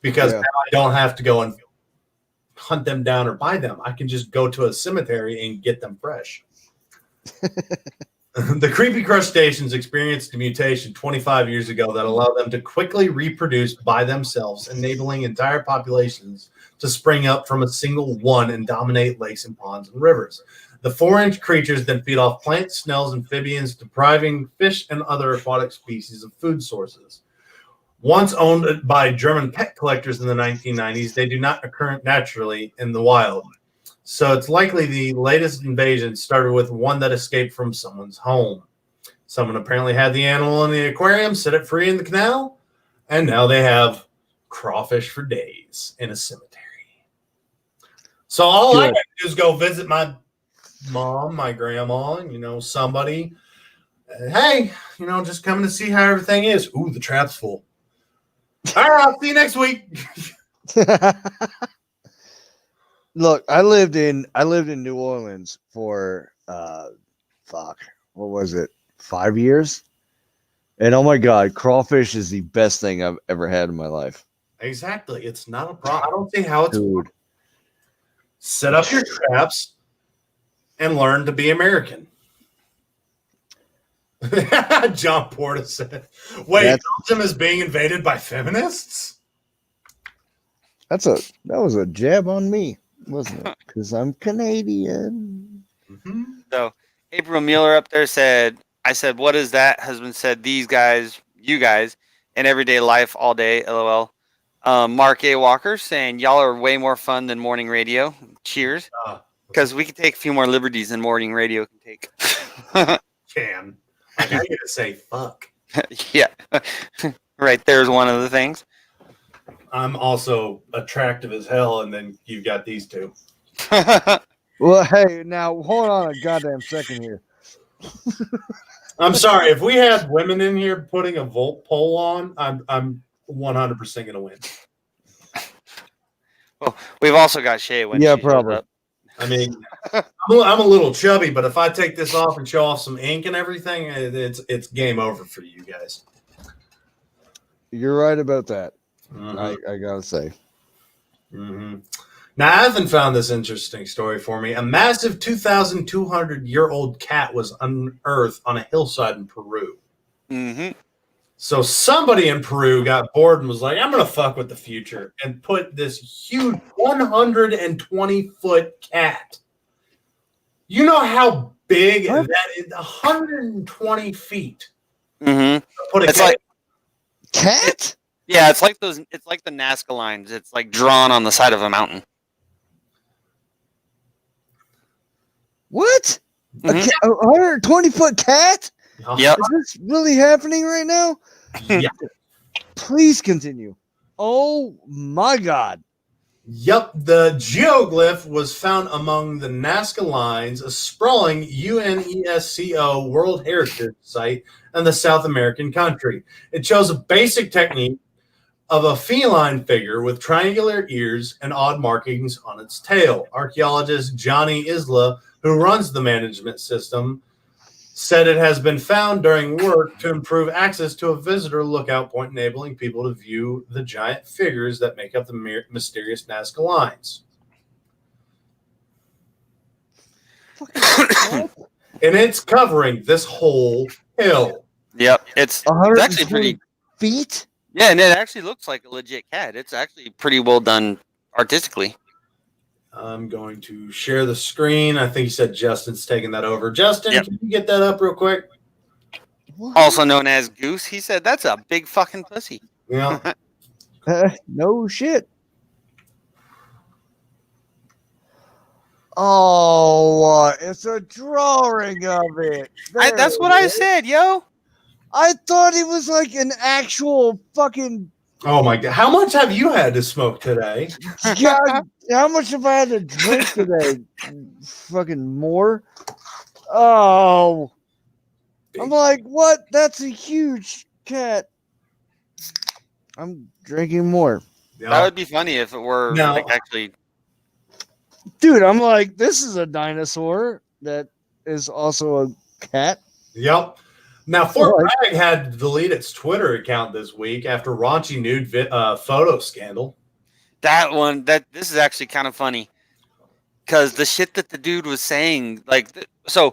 because now I don't have to go and hunt them down or buy them. I can just go to a cemetery and get them fresh. The creepy crustaceans experienced a mutation 25 years ago that allowed them to quickly reproduce by themselves, enabling entire populations to spring up from a single one and dominate lakes and ponds and rivers. The 4-inch creatures then feed off plants, snails, amphibians, depriving fish and other aquatic species of food sources. Once owned by German pet collectors in the 1990s, they do not occur naturally in the wild. So it's likely the latest invasion started with one that escaped from someone's home. Someone apparently had the animal in the aquarium, set it free in the canal, and now they have crawfish for days in a cemetery. So all I got to do is go visit my mom, my grandma, and, somebody. Hey, just coming to see how everything is. Ooh, the trap's full. All right, I'll see you next week. Look, I lived in New Orleans for what was it? 5 years? And oh my God, crawfish is the best thing I've ever had in my life. Exactly. It's not a problem. I don't see how it's Dude. Set up your traps and learn to be American. John Porta said, wait, Belgium is being invaded by feminists? That was a jab on me, wasn't it? Because I'm Canadian. Mm-hmm. So April Mueller up there said, I said, what is that? Husband said, these guys, you guys, in everyday life all day, LOL. Mark A. Walker saying, y'all are way more fun than morning radio. Cheers. Because we can take a few more liberties than morning radio can take. Can. Like, I gotta say, fuck. Yeah. Right there's one of the things. I'm also attractive as hell, and then you've got these two. Well, hey, now hold on a goddamn second here. I'm sorry. If we had women in here putting a volt poll on, I'm 100% gonna win. Well, we've also got Chey when Yeah, she shows probably. up. I mean, I'm a little chubby, but if I take this off and show off some ink and everything, it's game over for you guys. You're right about that. Mm-hmm. I gotta say. Mm-hmm. Now, Athen found this interesting story for me. A massive 2,200-year-old cat was unearthed on a hillside in Peru. Mm-hmm. So somebody in Peru got bored and was like, I'm going to fuck with the future, and put this huge 120-foot cat. You know how big that is? 120 feet. Mm-hmm. Put a It's cat. like Cat? Yeah, it's like those. It's like the Nazca lines. It's like drawn on the side of a mountain. What? Mhm. A 120-foot cat? Yep. Is this really happening right now? Yeah. Please continue. Oh my God. Yep, the geoglyph was found among the Nazca lines, a sprawling UNESCO World Heritage Site in the South American country. It shows a basic technique of a feline figure with triangular ears and odd markings on its tail. Archaeologist Johnny Isla who runs the management system, said it has been found during work to improve access to a visitor lookout point, enabling people to view the giant figures that make up the mysterious Nazca lines. And it's covering this whole hill. Yep, it's actually 120 pretty. feet? Yeah, and it actually looks like a legit cat. It's actually pretty well done artistically. I'm going to share the screen. I think you said Justin's taking that over. Justin, Yep. Can you get that up real quick? What? Also known as Goose, he said that's a big fucking pussy. Yeah. No shit. Oh, it's a drawing of it. That's what I said, yo. I thought it was like an actual fucking. Oh my God. How much have you had to smoke today? God, how much have I had to drink today? Fucking more. Oh, I'm like, what? That's a huge cat. I'm drinking more. Yeah. That would be funny if it were No. like actually. Dude, I'm like, this is a dinosaur that is also a cat. Yep. Now, Fort Bragg had to delete its Twitter account this week after raunchy nude photo scandal. This is actually kind of funny because the shit that the dude was saying, go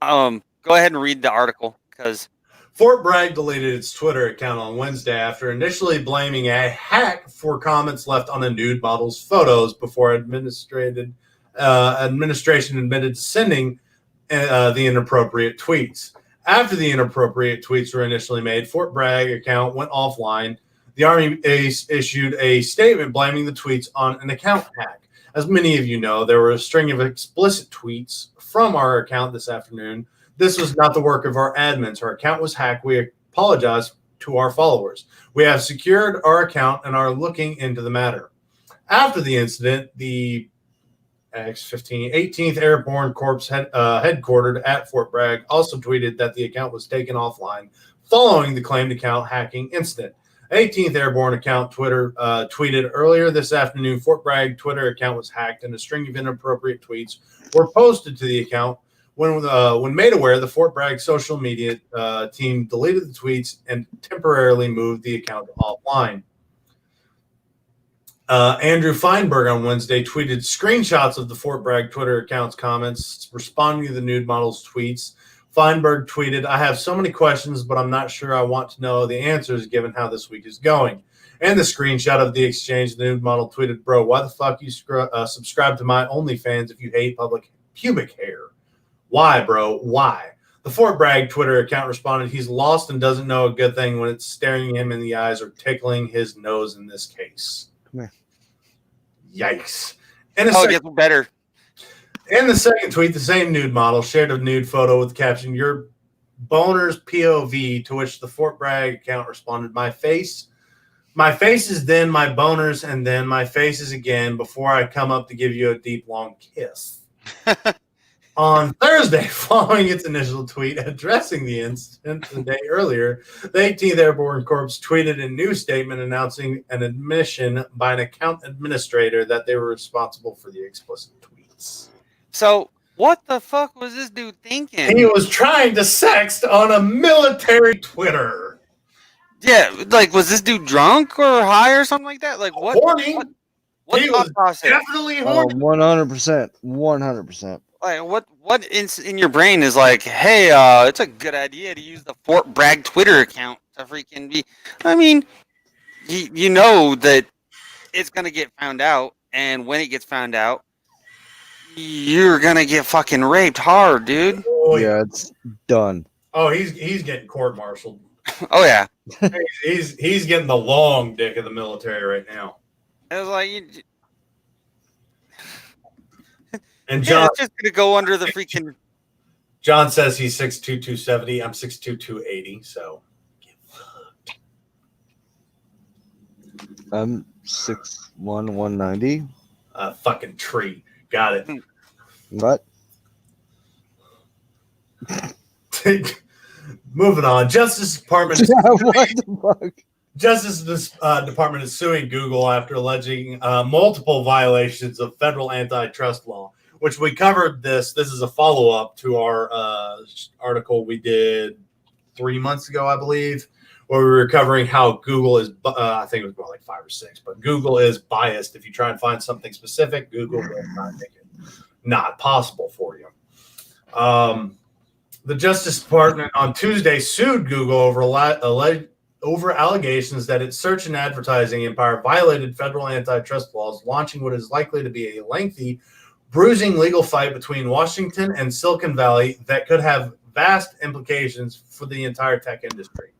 ahead and read the article because Fort Bragg deleted its Twitter account on Wednesday after initially blaming a hack for comments left on a nude model's photos before administration admitted to sending the inappropriate tweets. After the inappropriate tweets were initially made, Fort Bragg account went offline. The Army issued a statement blaming the tweets on an account hack. As many of you know, there were a string of explicit tweets from our account this afternoon. This was not the work of our admins. Our account was hacked. We apologize to our followers. We have secured our account and are looking into the matter. After the incident, the X-15 18th Airborne Corps headquartered at Fort Bragg also tweeted that the account was taken offline following the claimed account hacking incident. 18th Airborne account tweeted earlier this afternoon Fort Bragg Twitter account was hacked and a string of inappropriate tweets were posted to the account. When made aware, the Fort Bragg social media team deleted the tweets and temporarily moved the account offline. Andrew Feinberg on Wednesday tweeted screenshots of the Fort Bragg Twitter account's comments responding to the nude model's tweets. Feinberg tweeted, "I have so many questions, but I'm not sure I want to know the answers given how this week is going." And the screenshot of the exchange, the nude model tweeted, "Bro, why the fuck you subscribe to my OnlyFans if you hate public pubic hair? Why, bro? Why?" The Fort Bragg Twitter account responded, "He's lost and doesn't know a good thing when it's staring him in the eyes or tickling his nose in this case." Yikes. And it gets better. In the second tweet, the same nude model shared a nude photo with the caption, "Your boner's POV," to which the Fort Bragg account responded, My face is then my boner's and then my face is again before I come up to give you a deep, long kiss." On Thursday, following its initial tweet addressing the incident the day earlier, the 18th Airborne Corps tweeted a new statement announcing an admission by an account administrator that they were responsible for the explicit tweets. So, what the fuck was this dude thinking? He was trying to sext on a military Twitter. Yeah, was this dude drunk or high or something like that? What? Horny. What He thought was process? definitely horny. 100%. 100%. What in your brain is like, hey, it's a good idea to use the Fort Bragg Twitter account to freaking be. I mean, you know that it's gonna get found out, and when it gets found out, you're gonna get fucking raped hard, dude. Oh, Yeah, it's done. Oh, he's getting court-martialed. Oh yeah, he's getting the long dick of the military right now. it was like, And John, it's just gonna go under the freaking. John says he's 6'2", 270. I'm 6'2", 280. So I'm 6'1", 190. Fucking tree. Got it. What? Moving on. Justice Department. What the fuck? Justice Department is suing Google after alleging multiple violations of federal antitrust law, which we covered this. This is a follow-up to our article we did 3 months ago, I believe, where we were covering how Google is, I think it was more like 5 or 6, but Google is biased. If you try and find something specific, Google will not make it not possible for you. The Justice Department on Tuesday sued Google over allegations that its search and advertising empire violated federal antitrust laws, launching what is likely to be a lengthy, bruising legal fight between Washington and Silicon Valley that could have vast implications for the entire tech industry.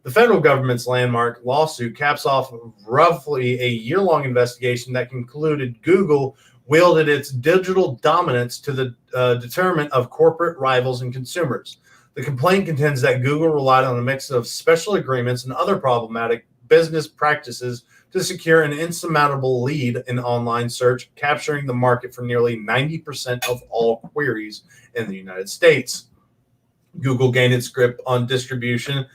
The federal government's landmark lawsuit caps off roughly a year-long investigation that concluded Google wielded its digital dominance to the detriment of corporate rivals and consumers. The complaint contends that Google relied on a mix of special agreements and other problematic business practices to secure an insurmountable lead in online search, capturing the market for nearly 90% of all queries in the United States. Google gained its grip on distribution,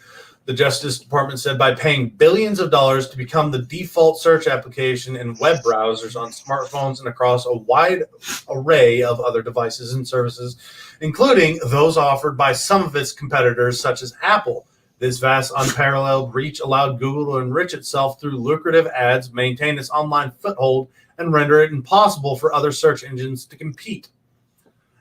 the Justice Department said, by paying billions of dollars to become the default search application in web browsers on smartphones and across a wide array of other devices and services, including those offered by some of its competitors, such as Apple. This vast, unparalleled reach allowed Google to enrich itself through lucrative ads, maintain its online foothold, and render it impossible for other search engines to compete.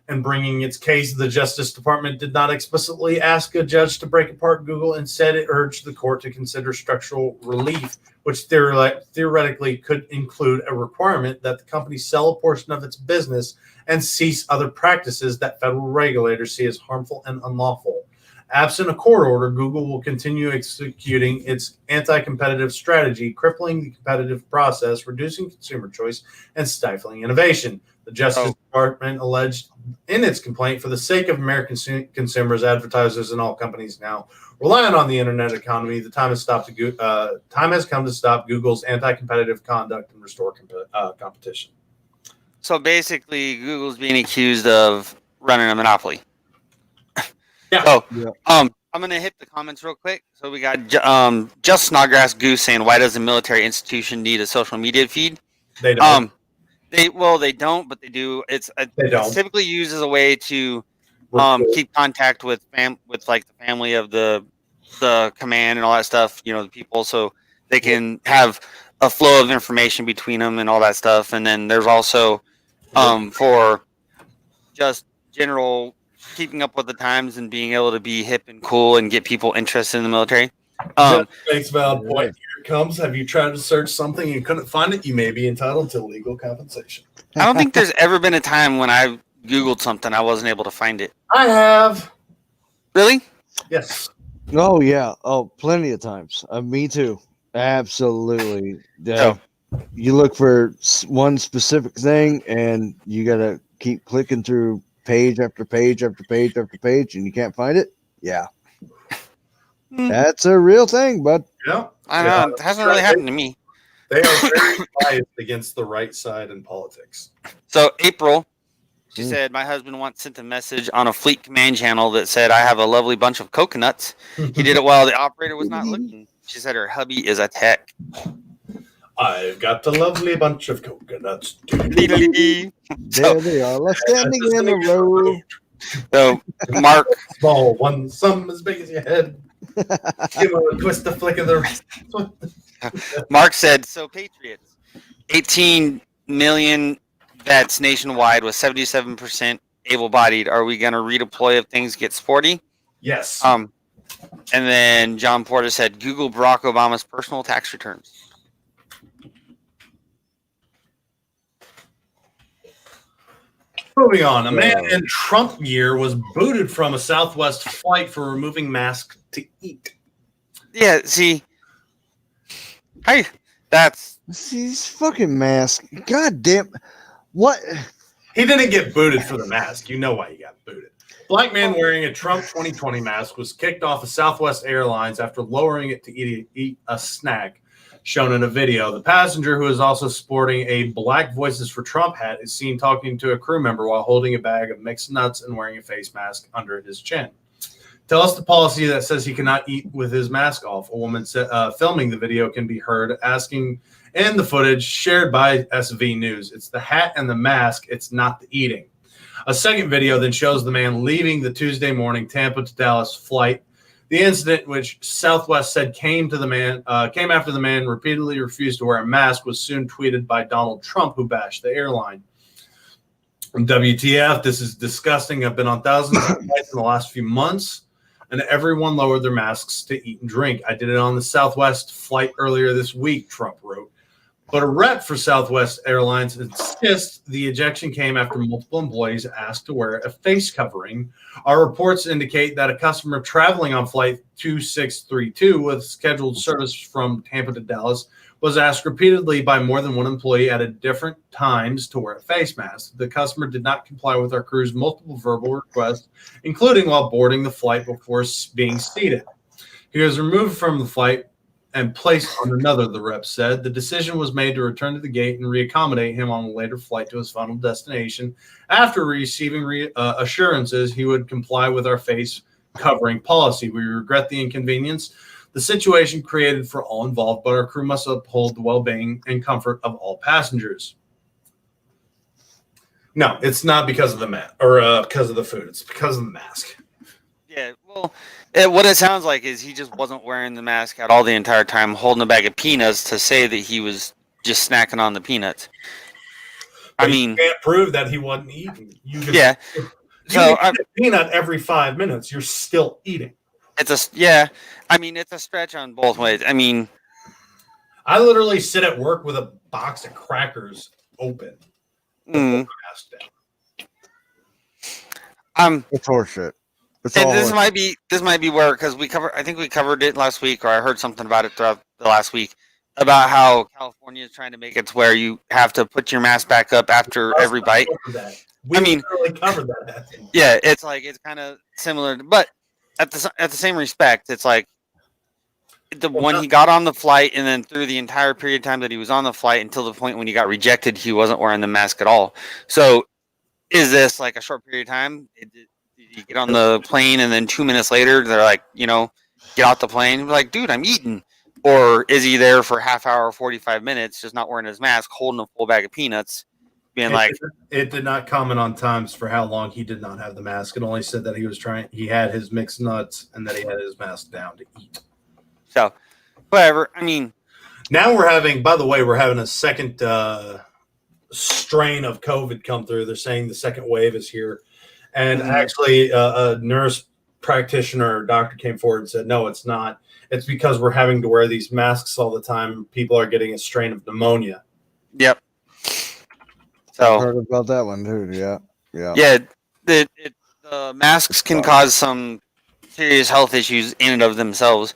In bringing its case, the Justice Department did not explicitly ask a judge to break apart Google. Instead, it urged the court to consider structural relief, which theoretically could include a requirement that the company sell a portion of its business and cease other practices that federal regulators see as harmful and unlawful. Absent a court order, Google will continue executing its anti-competitive strategy, crippling the competitive process, reducing consumer choice, and stifling innovation. The Justice Department alleged in its complaint, for the sake of American consumers, advertisers, and all companies now relying on the internet economy, the time has come to stop Google's anti-competitive conduct and restore competition. So basically, Google's being accused of running a monopoly. Yeah. So, I'm gonna hit the comments real quick. So we got Just Snodgrass Goose saying, "Why does a military institution need a social media feed?" They don't. They don't, but they do. It's typically used as a way to keep contact with like the family of the command and all that stuff. You know, the people, so they can have a flow of information between them and all that stuff. And then there's also for just general keeping up with the times and being able to be hip and cool and get people interested in the military. Makes valid point. Here it comes. Have you tried to search something and couldn't find it? You may be entitled to legal compensation. I don't think there's ever been a time when I Googled something I wasn't able to find it. I have. Really? Yes. Oh yeah. Oh, plenty of times. Me too. Absolutely. Yeah. You look for one specific thing, and you gotta keep clicking through page after page after page after page, and you can't find it. Yeah. That's a real thing, bud. Yeah. I know. It hasn't really happened to me. They are very biased against the right side in politics. So April, she said, my husband once sent a message on a Fleet Command channel that said, "I have a lovely bunch of coconuts." He did it while the operator was not looking. She said her hubby is a tech. I've got a lovely bunch of coconuts. There they are. Let's standing in a row. So Mark, small one, some as big as your head. Give him a twist, a flick of the wrist. Mark said, "So Patriots, 18 million vets nationwide with 77% able-bodied. Are we going to redeploy if things get sporty?" Yes. And then John Porter said, "Google Barack Obama's personal tax returns." Moving on, a man in Trump gear was booted from a Southwest flight for removing masks to eat. Yeah, see, These fucking masks. God damn. What? He didn't get booted for the mask. You know why he got booted. Black man wearing a Trump 2020 mask was kicked off of Southwest Airlines after lowering it to eat a snack. Shown in a video, the passenger, who is also sporting a Black Voices for Trump hat, is seen talking to a crew member while holding a bag of mixed nuts and wearing a face mask under his chin. Tell us the policy that says he cannot eat with his mask off. A woman filming the video can be heard asking in the footage shared by SV News. It's the hat and the mask. It's not the eating. A second video then shows the man leaving the Tuesday morning Tampa to Dallas flight. The incident, which Southwest said came after the man repeatedly refused to wear a mask, was soon tweeted by Donald Trump, who bashed the airline. WTF, this is disgusting. I've been on thousands of flights in the last few months, and everyone lowered their masks to eat and drink. I did it on the Southwest flight earlier this week, Trump wrote. But a rep for Southwest Airlines insists the ejection came after multiple employees asked to wear a face covering. Our reports indicate that a customer traveling on flight 2632 with scheduled service from Tampa to Dallas was asked repeatedly by more than one employee at different times to wear a face mask. The customer did not comply with our crew's multiple verbal requests, including while boarding the flight before being seated. He was removed from the flight and placed on another, the rep said. The decision was made to return to the gate and reaccommodate him on a later flight to his final destination after receiving assurances he would comply with our face covering policy. We regret the inconvenience the situation created for all involved, but our crew must uphold the well-being and comfort of all passengers. No, it's not because of the because of the food. It's because of the mask. Yeah, well, what it sounds like is he just wasn't wearing the mask at all the entire time, holding a bag of peanuts to say that he was just snacking on the peanuts. But you can't prove that he wasn't eating. Yeah. So eat a peanut every 5 minutes, you're still eating. It's a stretch on both ways. I mean, I literally sit at work with a box of crackers open. It's horseshit. This might be where, because I think we covered it last week, or I heard something about it throughout the last week about how California is trying to make it to where you have to put your mask back up after every bite. We literally covered that. Yeah, it's kind of similar, but at the same respect, it's like when he got on the flight and then through the entire period of time that he was on the flight until the point when he got rejected, he wasn't wearing the mask at all. So is this like a short period of time? Did you get on the plane and then 2 minutes later they're like, get off the plane? You're like, dude, I'm eating. Or is he there for half hour, 45 minutes, just not wearing his mask, holding a full bag of peanuts, being it did not comment on times for how long he did not have the mask. It only said that he had his mixed nuts and that he had his mask down to eat. So, whatever. I mean, now we're having a second strain of COVID come through. They're saying the second wave is here. And actually, a nurse practitioner or doctor came forward and said, no, it's not. It's because we're having to wear these masks all the time. People are getting a strain of pneumonia. Yep. So I heard about that one too. Yeah. Yeah. The masks can cause some serious health issues in and of themselves.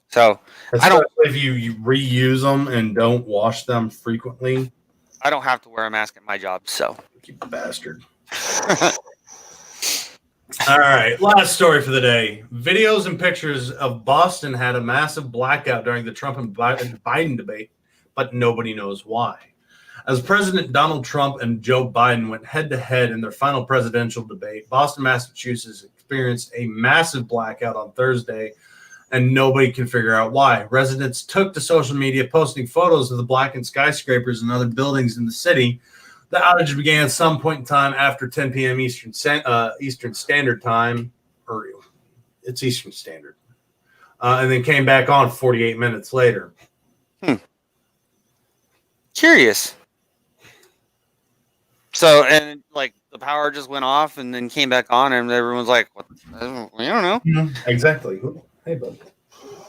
So especially if you reuse them and don't wash them frequently. I don't have to wear a mask at my job. So you bastard. All right, last story for the day. Videos and pictures of Boston had a massive blackout during the Trump and Biden debate, but nobody knows why. As President Donald Trump and Joe Biden went head-to-head in their final presidential debate, Boston, Massachusetts experienced a massive blackout on Thursday, and nobody can figure out why. Residents took to social media posting photos of the blackened skyscrapers and other buildings in the city. The outage began at some point in time after 10 p.m. Eastern Standard Time, or it's Eastern Standard, and then came back on 48 minutes later. Curious. So, and like the power just went off and then came back on, and everyone's like, "What? I don't know." Exactly. Hey, bud.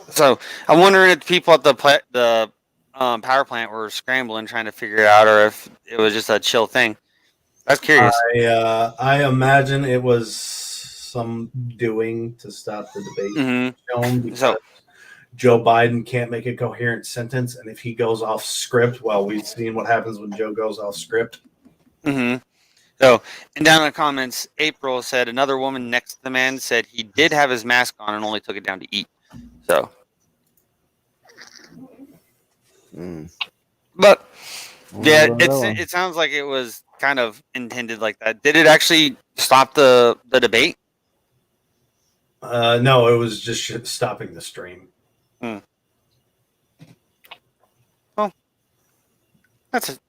So I'm wondering if people at the power plant were scrambling trying to figure it out, or if it was just a chill thing. That's curious. I imagine it was some doing to stop the debate because Joe Biden can't make a coherent sentence, and if he goes off script, well, we've seen what happens when Joe goes off script. So, and down in the comments, April said another woman next to the man said he did have his mask on and only took it down to eat. So. But yeah, it sounds like it was kind of intended like that. Did it actually stop the debate? No, it was just stopping the stream.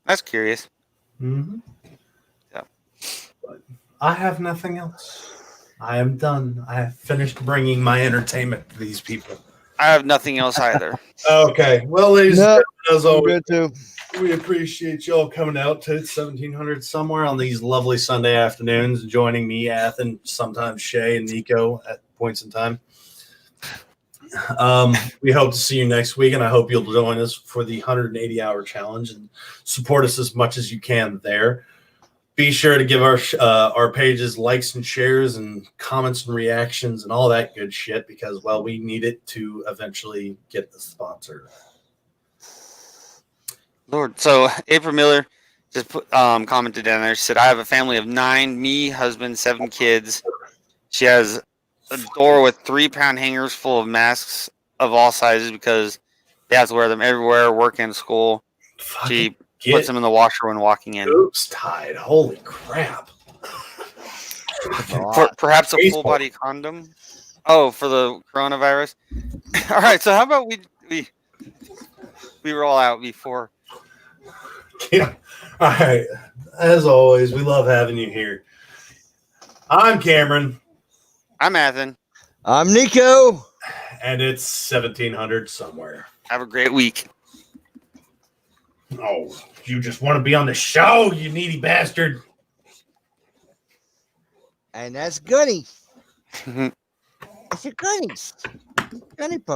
That's curious. Mm-hmm. Yeah. But I have nothing else. I am done. I have finished bringing my entertainment to these people. I have nothing else either. Okay. Well, ladies and No, gentlemen, as I'm always, good too. we appreciate y'all coming out to 1700 somewhere on these lovely Sunday afternoons, joining me, Athen, sometimes Chey and Nico at points in time. We hope to see you next week, and I hope you'll join us for the 180-hour challenge and support us as much as you can there. Be sure to give our pages likes and shares and comments and reactions and all that good shit because, well, we need it to eventually get the sponsor. Lord. So April Miller just commented down there. She said, I have a family of 9, me, husband, 7 kids. She has a door with 3-pound hangers full of masks of all sizes because they have to wear them everywhere, work and school. She puts them in the washer when walking in. Oops, tied. Holy crap. Perhaps a full body condom. Oh, for the coronavirus. All right, so how about we roll out before? Yeah. All right. As always, we love having you here. I'm Cameron. I'm Athen. I'm Nico. And it's 1700 somewhere. Have a great week. Oh, you just want to be on the show, you needy bastard. And that's Gunny. It's your Gunnies. Gunny